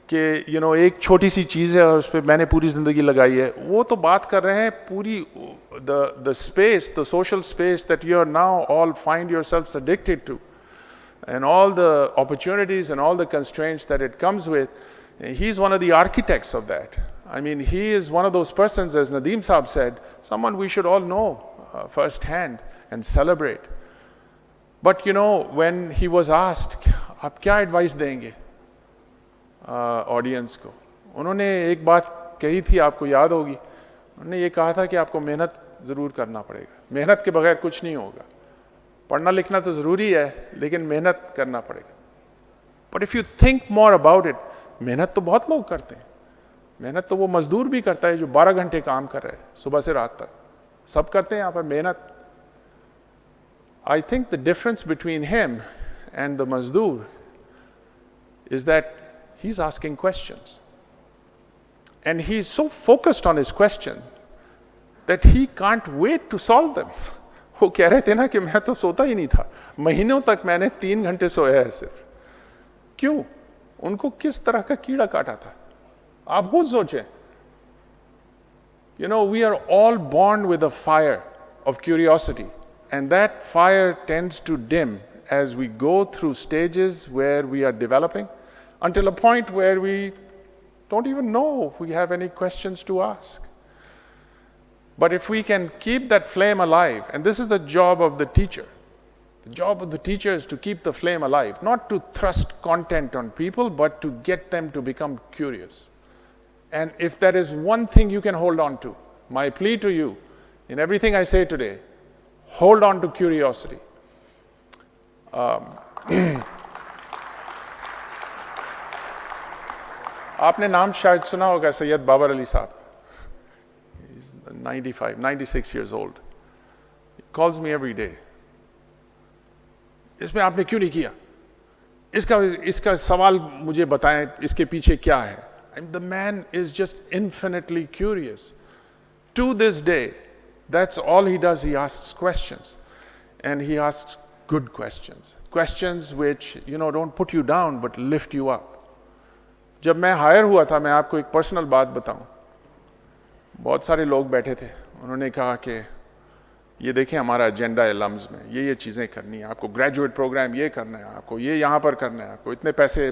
कि एक छोटी सी चीज़ है और उस पर मैंने पूरी ज़िंदगी लगाई है. वो तो बात कर रहे हैं पूरी the space, the social space that you are now all find yourselves addicted to, and all the opportunities and all the constraints that it comes with. He's one of the architects of that. I mean, he is one of those persons, as Nadeem Saab said, someone we should all know firsthand and celebrate. But when he was asked, आप क्या advice देंगे audience को, उन्होंने एक बात कही थी, आपको याद होगी. उन्होंने ये कहा था कि आपको मेहनत ज़रूर करना पड़ेगा. मेहनत के बगैर कुछ नहीं होगा. पढ़ना लिखना तो ज़रूरी है, लेकिन मेहनत करना पड़ेगा. But if you think more about it, मेहनत तो बहुत लोग करते हैं. मेहनत तो वो मजदूर भी करता है जो 12 घंटे काम कर रहे हैं सुबह से रात तक. सब करते हैं यहाँ पर मेहनत. I think the difference between him and the mazdoor is that he's asking questions. And he's so focused on his question that he can't wait to solve them. वो कह रहे थे ना कि मैं तो सोता ही नहीं था, महीनों तक मैंने 3 घंटे सोया है सिर्फ. क्यों? उनको किस तरह का कीड़ा काटा था? आप खुद सोचें. We are all born with a fire of curiosity. And that fire tends to dim as we go through stages where we are developing, until a point where we don't even know if we have any questions to ask. But if we can keep that flame alive, and this is the job of the teacher. The job of the teacher is to keep the flame alive, not to thrust content on people, but to get them to become curious. And if there is one thing you can hold on to, my plea to you, in everything I say today, hold on to curiosity. आपने नाम शायद सुना होगा सैयद बाबर अली साहब. He's 95, 96 years old. He calls me every day. इसमें आपने क्यों नहीं किया? इसका सवाल मुझे बताएं, इसके पीछे क्या है? And the man is just infinitely curious. To this day, that's all he does. He asks questions, and he asks good questions. Questions which, don't put you down, but lift you up. जब मैं higher हुआ था, मैं आपको एक personal बात बताऊं, बहुत सारे लोग बैठे थे, उन्होंने कहा कि ये देखें हमारा एजेंडा है लम्स में, ये चीज़ें करनी है, आपको ग्रेजुएट प्रोग्राम ये करना है, आपको ये यहाँ पर करना है, आपको इतने पैसे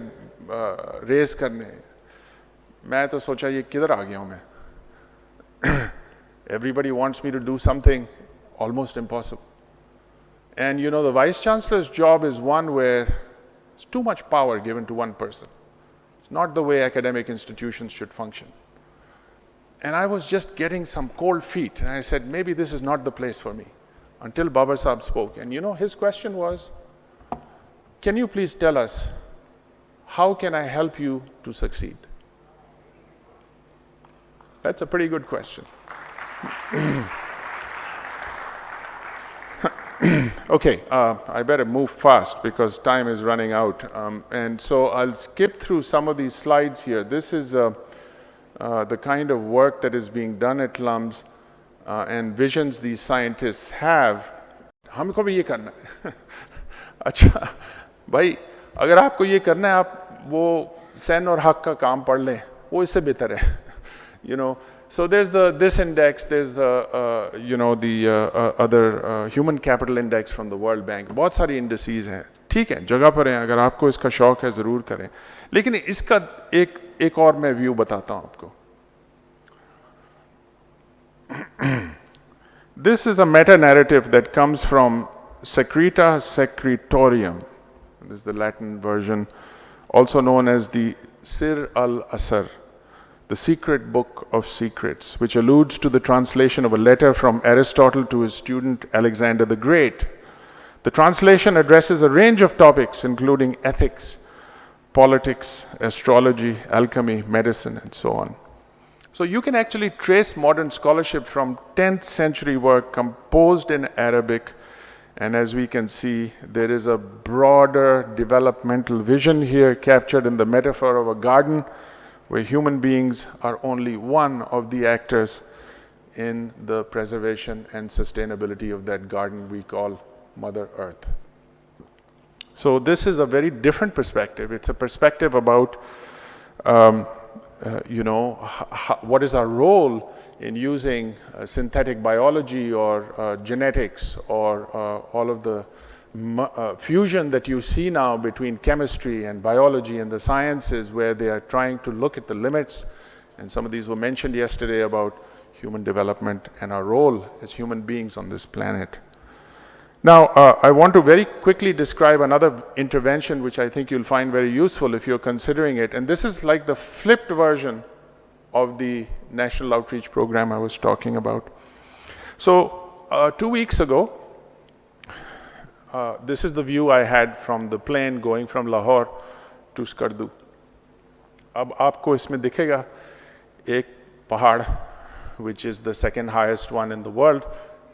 रेस करने हैं। मैं तो सोचा ये किधर आ गया हूँ मैं। Everybody wants me to do something almost impossible. And the Vice Chancellor's job is one where it's too much power given to one person. It's not the way academic institutions should function. And I was just getting some cold feet, and I said, maybe this is not the place for me, until Babar Sahib spoke. And his question was, can you please tell us, how can I help you to succeed? That's a pretty good question. Okay, I better move fast because time is running out. And so I'll skip through some of these slides here. This is the kind of work that is being done at LUMS and visions these scientists have. हमको भी ये करना है। अच्छा भाई, अगर आपको ये करना है, आप वो सैन और हक का काम पढ़ लें, वो इससे बेहतर है। So there's this index, there's the the other human capital index from the World Bank. बहुत सारी indices हैं, ठीक है, जगह पर हैं, अगर आपको इसका शौक है ज़रूर करें। लेकिन इसका एक और मैं व्यू बताता हूँ आपको। This is a meta-narrative that comes from Secreta Secretorium. This is the Latin version, also known as the Sir al-Asr, the secret book of secrets, which alludes to the translation of a letter from Aristotle to his student Alexander the Great. The translation addresses a range of topics, including ethics, politics, astrology, alchemy, medicine, and so on. So you can actually trace modern scholarship from 10th century work composed in Arabic, and as we can see, there is a broader developmental vision here captured in the metaphor of a garden where human beings are only one of the actors in the preservation and sustainability of that garden we call Mother Earth. So this is a very different perspective. It's a perspective about what is our role in using synthetic biology or genetics or all of the fusion that you see now between chemistry and biology and the sciences, where they are trying to look at the limits, and some of these were mentioned yesterday about human development and our role as human beings on this planet. Now, I want to very quickly describe another intervention which I think you'll find very useful if you're considering it, and this is like the flipped version of the National Outreach Program I was talking about. So 2 weeks ago, this is the view I had from the plane going from Lahore to Skardu. अब आपको इसमें दिखेगा एक पहाड़, which is the second highest one in the world.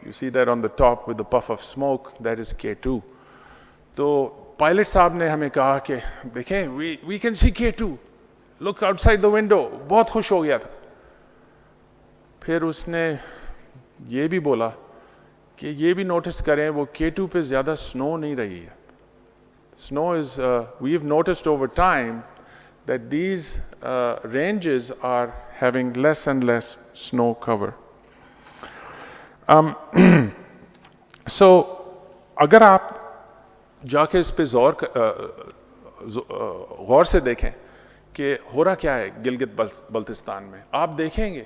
You see that on the top with the puff of smoke, that is K2. तो pilot साहब ने हमें कहा कि देखें, we can see K2. Look outside the window. बहुत खुश हो गया था. फिर उसने ये भी बोला कि ये भी notice करें, वो K2 पे ज़्यादा snow नहीं रही है. Snow is, we've noticed over time that these ranges are having less and less snow cover. So अगर आप जाके इस पे गौर से देखें कि हो रहा क्या है गिलगित बल्तिस्तान में, आप देखेंगे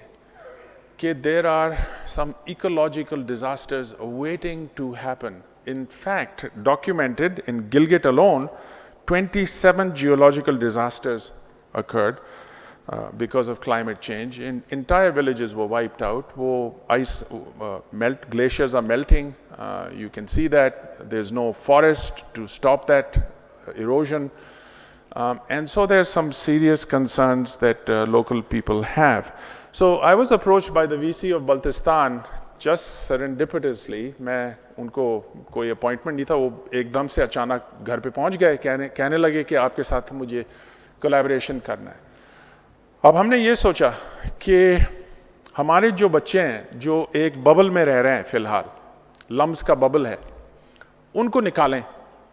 कि there are some ecological disasters waiting to happen. In fact, documented in Gilgit alone, 27 geological disasters occurred because of climate change. Entire villages were wiped out. Ice glaciers are melting. You can see that. There's no forest to stop that erosion. And so there's some serious concerns that local people have. So I was approached by the VC of Baltistan just serendipitously. मैं उनको कोई appointment नहीं था, वो एकदम से अचानक घर पे पहुंच गए, कहने लगे कि आपके साथ मुझे कोलैबोरेशन करना है. अब हमने ये सोचा कि हमारे जो बच्चे हैं जो एक बबल में रह रहे हैं फिलहाल, लम्स का बबल है, उनको निकालें,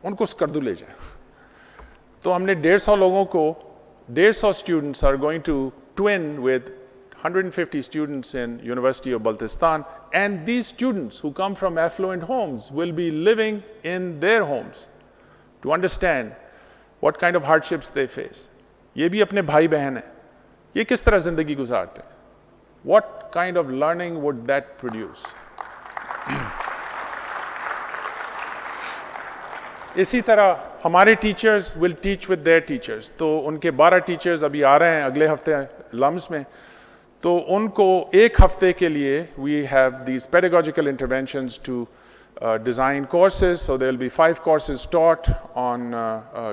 उनको स्कर्दू ले जाएं। तो हमने 150 लोगों को, 150 students are going to twin with 150 students in University of Baltistan, and these students who come from affluent homes will be living in their homes to understand what kind of hardships they face. ये भी अपने भाई बहन हैं, ये किस तरह जिंदगी गुजारते हैं? What kind of learning would that produce? इसी तरह हमारे teachers will teach with their teachers. तो उनके 12 टीचर्स अभी आ रहे हैं अगले हफ्ते लम्स में, तो उनको एक हफ्ते के लिए we have these pedagogical interventions to design courses. So there will be 5 courses taught on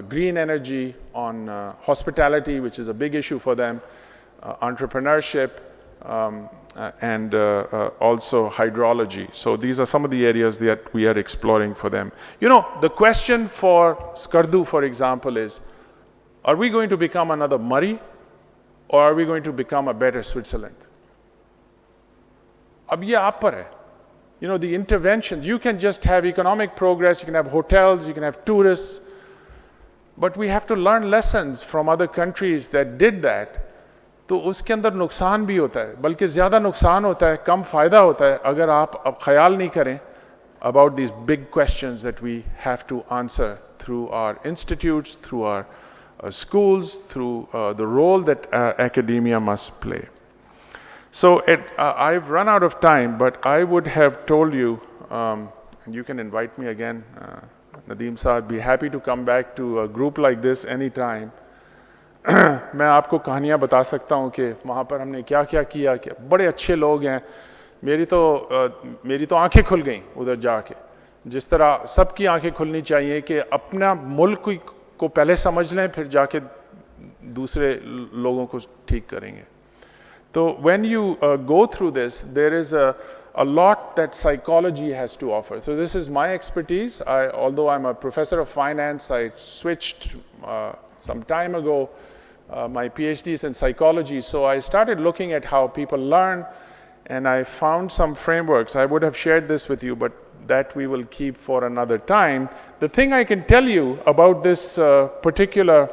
green energy, on hospitality, which is a big issue for them, entrepreneurship, and also hydrology. So these are some of the areas that we are exploring for them. You know, the question for Skardu, for example, is, are we going to become another Murray, or are we going to become a better Switzerland? Ab ye aap par hai. You know, the interventions, you can just have economic progress, you can have hotels, you can have tourists, but we have to learn lessons from other countries that did that. तो उसके अंदर नुकसान भी होता है, बल्कि ज़्यादा नुकसान होता है, कम फ़ायदा होता है अगर आप अब ख्याल नहीं करें about these big questions that we have to answer through our institutes, through our schools, through the role that academia must play. So I've run out of time, but I would have told you, and you can invite me again, Nadeem Saad, be happy to come back to a group like this anytime. मैं आपको कहानियाँ बता सकता हूँ कि वहाँ पर हमने क्या क्या किया, क्या बड़े अच्छे लोग हैं। मेरी तो आंखें खुल गईं उधर जाके, जिस तरह सबकी आंखें खुलनी चाहिए कि अपना मुल्क को पहले समझ लें, फिर जाके दूसरे लोगों को ठीक करेंगे। So when you go through this, there is a lot that psychology has to offer. So this is my expertise. Although I'm a professor of finance, I switched some time ago. My PhD is in psychology. So I started looking at how people learn, and I found some frameworks. I would have shared this with you, but that we will keep for another time. The thing I can tell you about this particular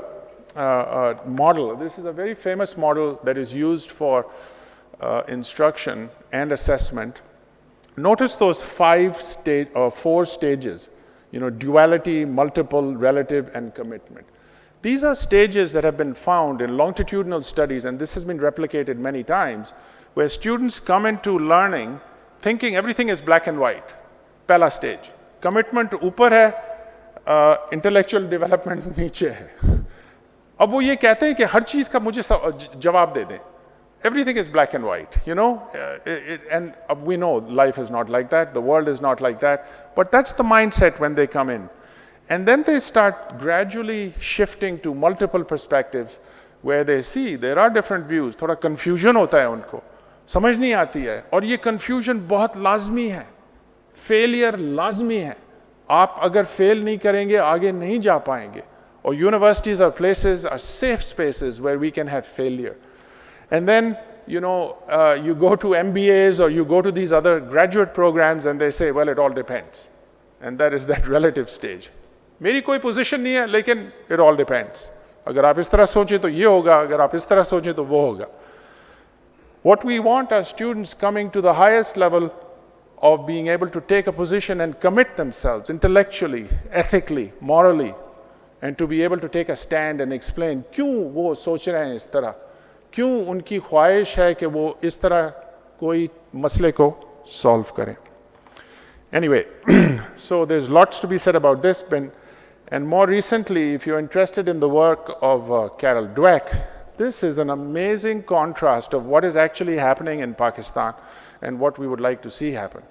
model. This is a very famous model that is used for instruction and assessment. Notice those 4 stages, you know, duality, multiple, relative, and commitment. These are stages that have been found in longitudinal studies, and this has been replicated many times, where students come into learning thinking everything is black and white. Pehla stage. Commitment ऊपर है, intellectual development नीचे है. अब वो ये कहते हैं कि हर चीज़ का मुझे जवाब दे दें. Everything is black and white, you know, and we know life is not like that, the world is not like that, but that's the mindset when they come in. And then they start gradually shifting to multiple perspectives where they see there are different views. थोड़ा confusion होता है उनको, समझ नहीं आती है, और ये confusion बहुत लाजमी है. Failure लाजमी है. आप अगर fail नहीं करेंगे आगे नहीं जा पाएंगे. Or universities or places are safe spaces where we can have failure. And then, you know, you go to MBAs or you go to these other graduate programs and they say, well, it all depends. And that is that relative stage. मेरी कोई position नहीं है, लेकिन it all depends. अगर आप इस तरह सोचें तो ये होगा, अगर आप इस तरह सोचें तो वो होगा. What we want are students coming to the highest level of being able to take a position and commit themselves intellectually, ethically, morally, and to be able to take a stand and explain क्यों वो सोच रहे हैं इस तरह, क्यों उनकी ख्वाहिश है कि वो इस तरह कोई मसले को solve करें. Anyway, so there's lots to be said about this, and more recently, if you're interested in the work of Carol Dweck, this is an amazing contrast of what is actually happening in Pakistan and what we would like to see happen.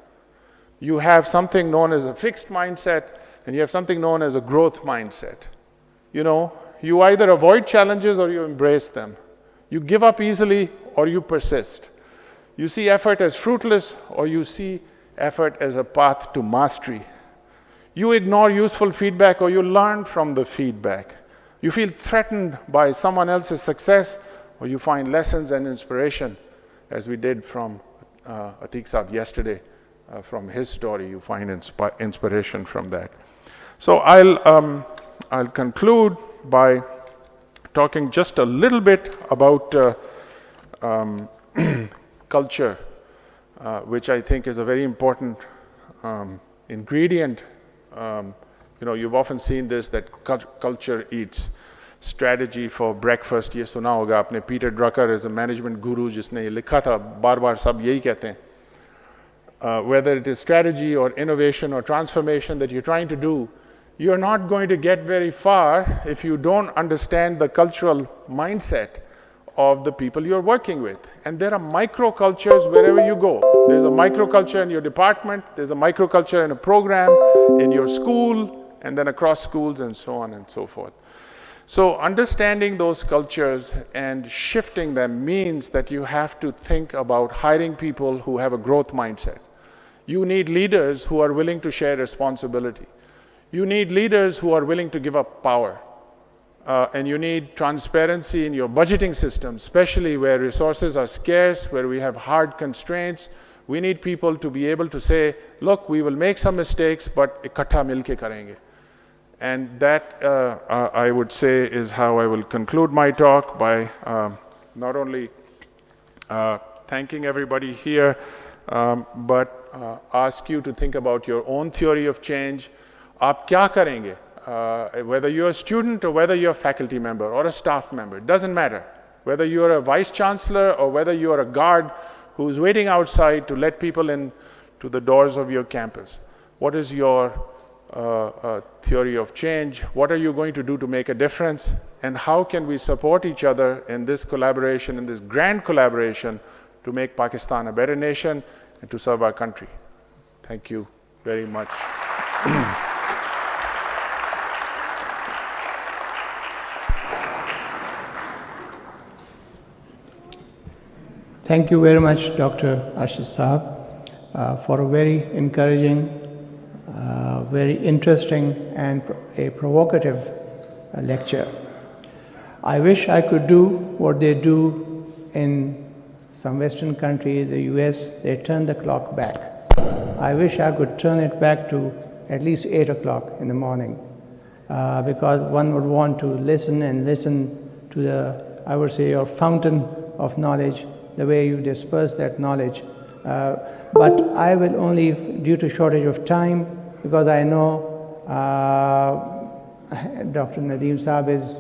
You have something known as a fixed mindset, and you have something known as a growth mindset. You know, you either avoid challenges or you embrace them. You give up easily or you persist. You see effort as fruitless or you see effort as a path to mastery. You ignore useful feedback or you learn from the feedback. You feel threatened by someone else's success or you find lessons and inspiration as we did from Atiq Saab yesterday. From his story, you find inspiration from that. So I'll conclude by talking just a little bit about culture, which I think is a very important ingredient. You've often seen this, that culture eats strategy for breakfast. ये सुना होगा आपने, Peter Drucker is a management guru जिसने ये लिखा था, बार-बार सब यही कहते हैं. Whether it is strategy or innovation or transformation that you're trying to do, you're not going to get very far if you don't understand the cultural mindset of the people you're working with. And there are microcultures wherever you go. There's a microculture in your department, there's a microculture in a program, in your school, and then across schools, and so on and so forth. So understanding those cultures and shifting them means that you have to think about hiring people who have a growth mindset. You need leaders who are willing to share responsibility. You need leaders who are willing to give up power. And you need transparency in your budgeting system, especially where resources are scarce, where we have hard constraints. We need people to be able to say, look, we will make some mistakes, but ikatha milke karenge. And that, I would say, is how I will conclude my talk, by not only thanking everybody here, but ask you to think about your own theory of change. Aap kya karenge? Whether you're a student or whether you're a faculty member or a staff member, it doesn't matter. Whether you're a vice chancellor or whether you're a guard who's waiting outside to let people in to the doors of your campus. What is your theory of change? What are you going to do to make a difference? And how can we support each other in this collaboration, in this grand collaboration, to make Pakistan a better nation and to serve our country? Thank you very much. Thank you very much, Dr. Arshad Saab, for a very encouraging, very interesting and a provocative lecture. I wish I could do what they do in some Western countries, the US, they turn the clock back. I wish I could turn it back to at least 8 o'clock in the morning, because one would want to listen and listen to the, I would say, your fountain of knowledge, the way you disperse that knowledge. But I will only, due to shortage of time, because I know Dr. Nadeem Saab is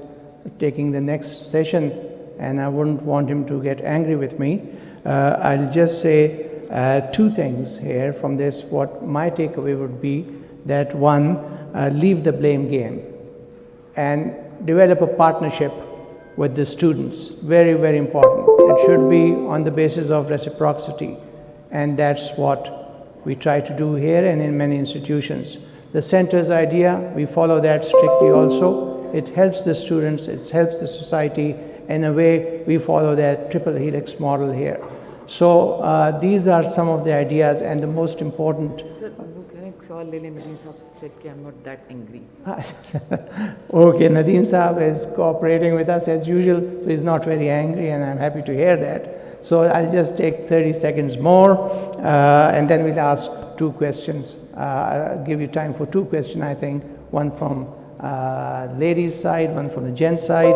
taking the next session, and I wouldn't want him to get angry with me. I'll just say two things here from this. What my takeaway would be that one, leave the blame game and develop a partnership with the students. Very, very important. It should be on the basis of reciprocity, and that's what we try to do here and in many institutions. The center's idea, we follow that strictly also. It helps the students, it helps the society. In a way, we follow that triple helix model here. So these are some of the ideas, and the most important. Sir, Nadeem Saab said I'm not that angry. Okay, Nadeem Saab is cooperating with us as usual, so he's not very angry, and I'm happy to hear that. So I'll just take 30 seconds more, and then we'll ask two questions. I'll give you time for two questions, I think. One from ladies' side, one from the gents' side.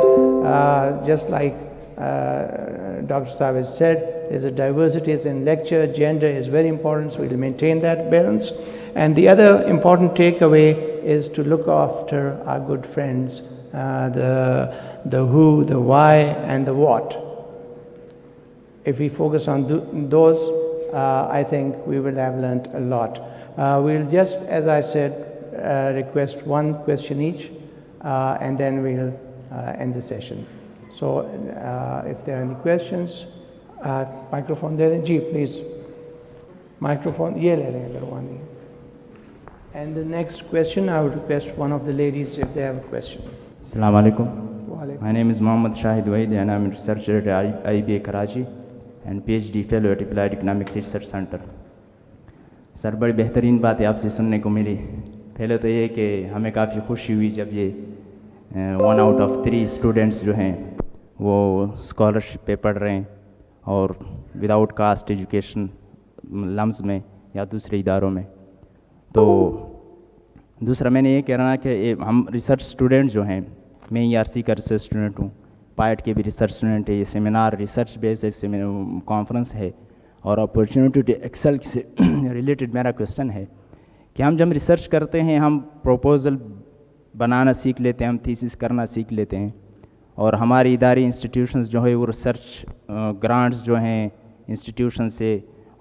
Just like Dr. Saab has said, there's a diversity in lecture, gender is very important, so we'll maintain that balance. And the other important takeaway is to look after our good friends, the who, the why, and the what. If we focus on those, I think we will have learned a lot. We'll just, as I said, request one question each, and then we'll end the session. So if there are any questions, microphone there, Ji, please. Microphone, ye le rahe hain. And the next question, I would request one of the ladies if they have a question. Assalamu alaikum. My name is Mohammad Shahid Waid, and I'm a researcher at IBA Karachi and PhD fellow at Applied Economic Research Center. Sir बड़ी बेहतरीन बात है आपसे सुनने को मिली. पहले तो ये कि हमें काफ़ी खुशी हुई जब ये 1 out of 3 स्टूडेंट्स जो हैं वो स्कॉलरशिप पे पढ़ रहे हैं, और विदाउट कास्ट एजुकेशन लम्स में या दूसरे इदारों में। तो दूसरा मैंने ये कहना है कि हम रिसर्च स्टूडेंट जो हैं, मैं ERC का रिसर्च स्टूडेंट हूँ, PIDE के भी रिसर्च स्टूडेंट है। ये सेमिनार रिसर्च बेस्ड कॉन्फ्रेंस है और अपॉर्चुनिटी टू एक्सेल से रिलेटेड मेरा क्वेश्चन है कि हम जब रिसर्च करते हैं हम प्रपोजल बनाना सीख लेते हैं, हम थीसिस करना सीख लेते हैं, और हमारी इदारी इंस्टीट्यूशंस जो है वो रिसर्च ग्रांट्स जो हैं इंस्टीट्यूशन से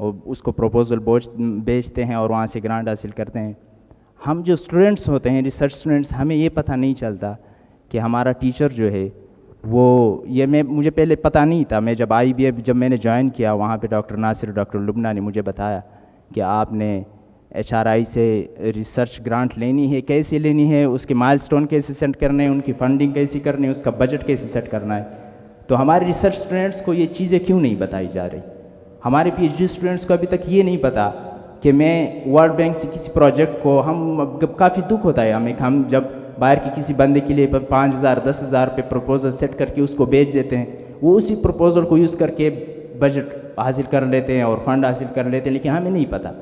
और उसको प्रपोजल बेचते हैं और वहाँ से ग्रांट हासिल करते हैं। हम जो स्टूडेंट्स होते हैं, रिसर्च स्टूडेंट्स, हमें ये पता नहीं चलता कि हमारा टीचर जो है वो, ये मुझे पहले पता नहीं था। मैं जब IBF जब मैंने ज्वाइन किया, वहाँ पे डॉक्टर नासिर, डॉक्टर लुबना ने मुझे बताया कि आपने HRI से रिसर्च ग्रांट लेनी है, कैसे लेनी है, उसके माइलस्टोन कैसे सेट करने हैं, उनकी फंडिंग कैसे करनी है, उसका बजट कैसे सेट करना है। तो हमारे रिसर्च स्टूडेंट्स को ये चीज़ें क्यों नहीं बताई जा रही? हमारे PhD स्टूडेंट्स को अभी तक ये नहीं पता कि मैं वर्ल्ड बैंक से किसी प्रोजेक्ट को, हम काफ़ी दुख होता है हमें, हम जब बाहर के किसी बंदे के लिए 5,000 10,000 पे प्रपोजल सेट करके उसको बेच देते हैं, वो उसी प्रपोजल को यूज़ करके बजट हासिल कर लेते हैं और फंड हासिल कर लेते हैं, लेकिन हमें नहीं पता।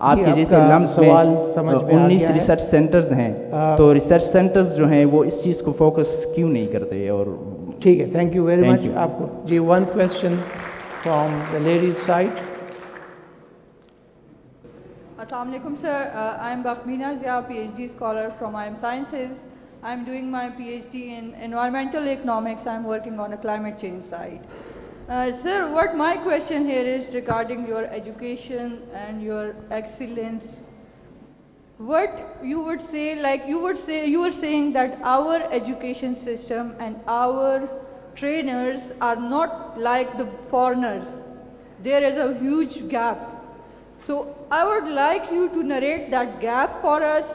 आपके जैसे लम्स में 19 रिसर्च सेंटर्स हैं, तो रिसर्च सेंटर्स जो हैं वो इस चीज़ को फोकस क्यों नहीं करते? और ठीक है, थैंक यू वेरी मच आपको ji. One question from the ladies side. Assalamu alaikum, sir. I am Bakhmina Zia, PhD scholar from IM Sciences. I am doing my PhD in environmental economics. I am working on a climate change side. Sir, what my question here is regarding your education and your excellence. What you would say, like you were saying that our education system and our trainers are not like the foreigners. There is a huge gap. So I would like you to narrate that gap for us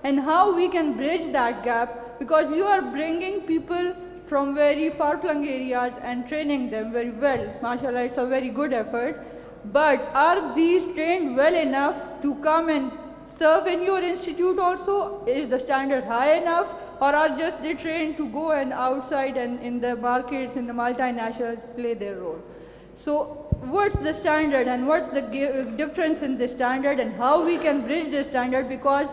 and how we can bridge that gap, because you are bringing people from very far-flung areas and training them very well. MashaAllah, it's a very good effort. But are these trained well enough to come and serve in your institute also? Is the standard high enough, or are just they trained to go and outside and in the markets, in the multinationals, play their role? So what's the standard and what's the difference in the standard and how we can bridge the standard? Because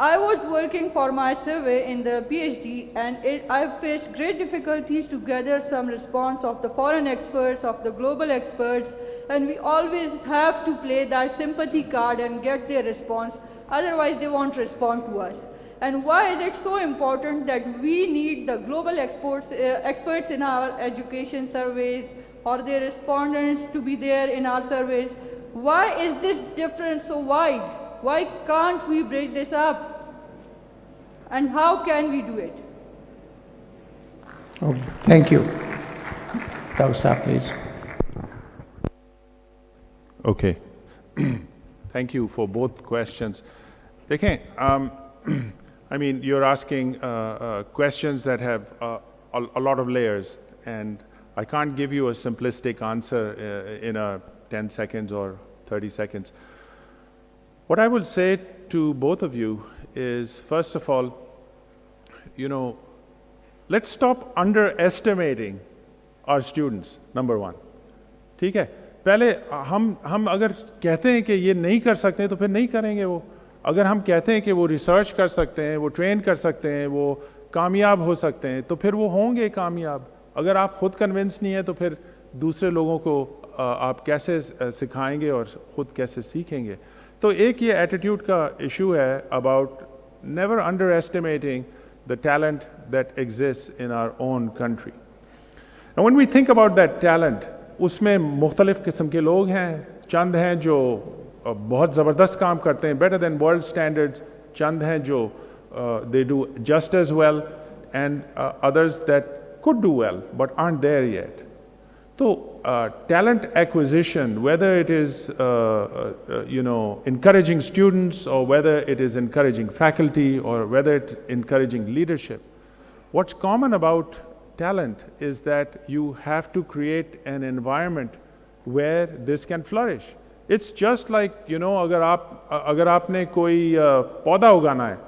I was working for my survey in the PhD and I've faced great difficulties to gather some response of the foreign experts, of the global experts, and we always have to play that sympathy card and get their response, otherwise they won't respond to us. And why is it so important that we need the global experts in our education surveys or their respondents to be there in our surveys? Why is this difference so wide? Why can't we bridge this up? And how can we do it? Oh, thank you. Tawsa, please. Okay. Thank you for both questions. Okay. I mean, you're asking questions that have a lot of layers, and I can't give you a simplistic answer in 10 seconds or 30 seconds. What I will say to both of you is, first of all, you know, let's stop underestimating our students, number one. ठीक है? पहले हम अगर कहते हैं कि ये नहीं कर सकते तो फिर नहीं करेंगे वो। अगर हम कहते हैं कि वो रिसर्च कर सकते हैं, वो ट्रेन कर सकते हैं, वो कामयाब हो सकते हैं, तो फिर वो होंगे कामयाब। अगर आप खुद कन्विंस नहीं है तो फिर दूसरे लोगों को आप कैसे सिखाएंगे और ख़ुद कैसे सीखेंगे? तो एक ये एटीट्यूड का इशू है about never underestimating the talent that exist in our own country. Now when we think about that talent, उसमें मुख्तलिफ़ किस्म के लोग हैं। चंद हैं जो बहुत ज़बरदस्त काम करते हैं, बेटर दैन वर्ल्ड स्टैंडर्ड्स। चंद हैं जो they do just as well, and others that could do well but aren't there yet. So talent acquisition, whether it is you know, encouraging students, or whether it is encouraging faculty, or whether it's encouraging leadership, what's common about talent is that you have to create an environment where this can flourish. It's just like, you know, अगर आपने कोई पौधा उगाना है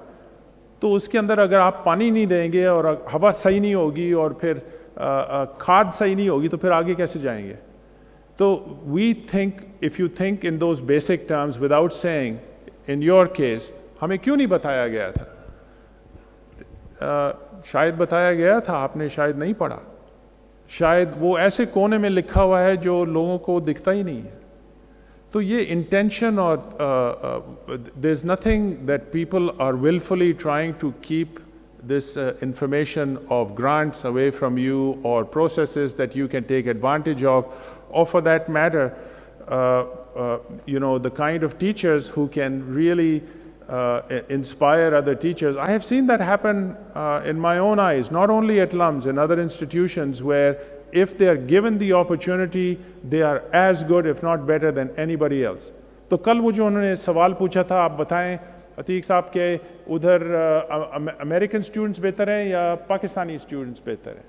तो उसके अंदर अगर आप पानी नहीं देंगे और हवा सही नहीं होगी और फिर खाद सही नहीं होगी तो फिर आगे कैसे जाएंगे? So we think, if you think in those basic terms without saying, in your case, हमें क्यों नहीं बताया गया था? शायद बताया गया था, आपने शायद नहीं पढ़ा, शायद वो ऐसे कोने में लिखा हुआ है जो लोगों को दिखता ही नहीं है। तो ये intention और there's nothing that people are willfully trying to keep this information of grants away from you or processes that you can take advantage of, or for that matter, you know, the kind of teachers who can really inspire other teachers. I have seen that happen in my own eyes, not only at LUMS, in other institutions where if they are given the opportunity, they are as good, if not better, than anybody else. तो कल वो जो उन्होंने सवाल पूछा था, आप बताएं अतीक साहब के उधर अमेरिकन स्टूडेंट्स बेहतर हैं या पाकिस्तानी स्टूडेंट्स बेहतर हैं?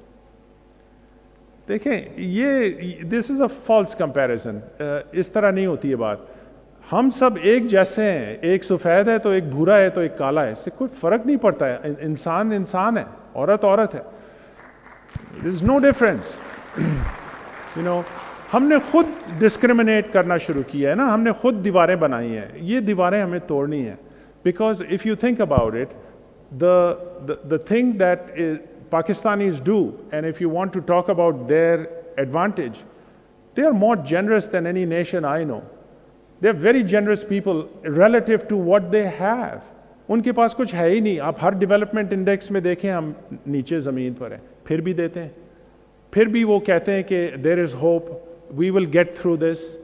देखें, ये this is a false comparison. इस तरह नहीं होती है बात। हम सब एक जैसे हैं, एक सफ़ेद है तो एक भूरा है तो एक काला है, इससे कोई फ़र्क नहीं पड़ता है। इंसान इंसान है, औरत औरत है, there is no difference. You know, हमने खुद डिस्क्रिमिनेट करना शुरू किया है ना, हमने खुद दीवारें बनाई हैं। ये दीवारें हमें तोड़नी है, because if you think about it, the thing that Pakistanis do, and if you want to talk about their advantage, they are more generous than any nation I know. They are very generous people relative to what they have. उनके पास कुछ है ही नहीं। आप हर development index में देखें, हम नीचे ज़मीन पर हैं, फिर भी देते हैं, फिर भी वो कहते हैं कि there is hope, we will get through this.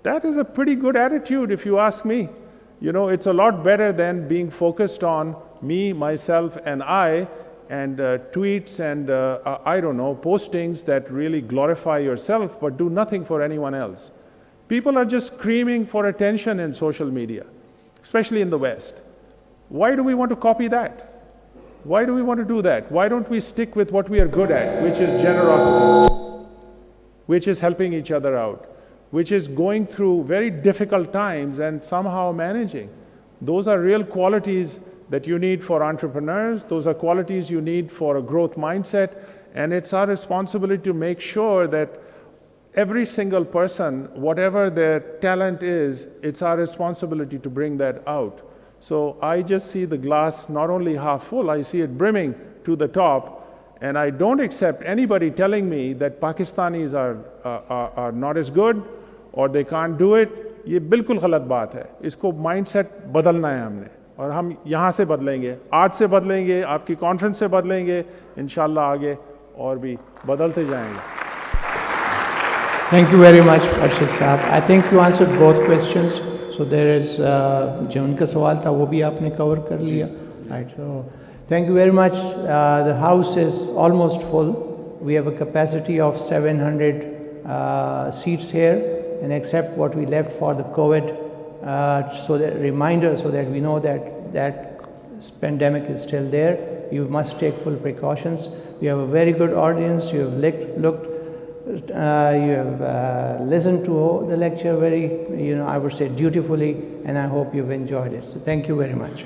That is a pretty good attitude if you ask me. You know, it's a lot better than being focused on me, myself, and I, and tweets and I don't know, postings that really glorify yourself but do nothing for anyone else. People are just screaming for attention in social media, especially in the West. Why do we want to copy that? Why do we want to do that? Why don't we stick with what we are good at, which is generosity, which is helping each other out, which is going through very difficult times and somehow managing? Those are real qualities that you need for entrepreneurs. Those are qualities you need for a growth mindset. And it's our responsibility to make sure that every single person, whatever their talent is, it's our responsibility to bring that out. So I just see the glass not only half full, I see it brimming to the top. And I don't accept anybody telling me that Pakistanis are not as good or they can't do it. ये बिल्कुल गलत बात है। इसको mindset बदलना है हमने, और हम यहाँ से बदलेंगे, आज से बदलेंगे, आपकी कॉन्फ्रेंस से बदलेंगे, इंशाल्लाह आगे और भी बदलते जाएंगे। Thank you very much, Arshad Sahab. I think you answered both questions. So there is जो उनका सवाल था वो भी आपने कवर कर लिया. Right. So thank you very much. The house is almost full. We have a capacity of 700 seats here, and except what we left for the COVID, so that reminder, so that we know that pandemic is still there. You must take full precautions. We have a very good audience. You have you have listened to the lecture very, I would say dutifully, and I hope you've enjoyed it. So thank you very much.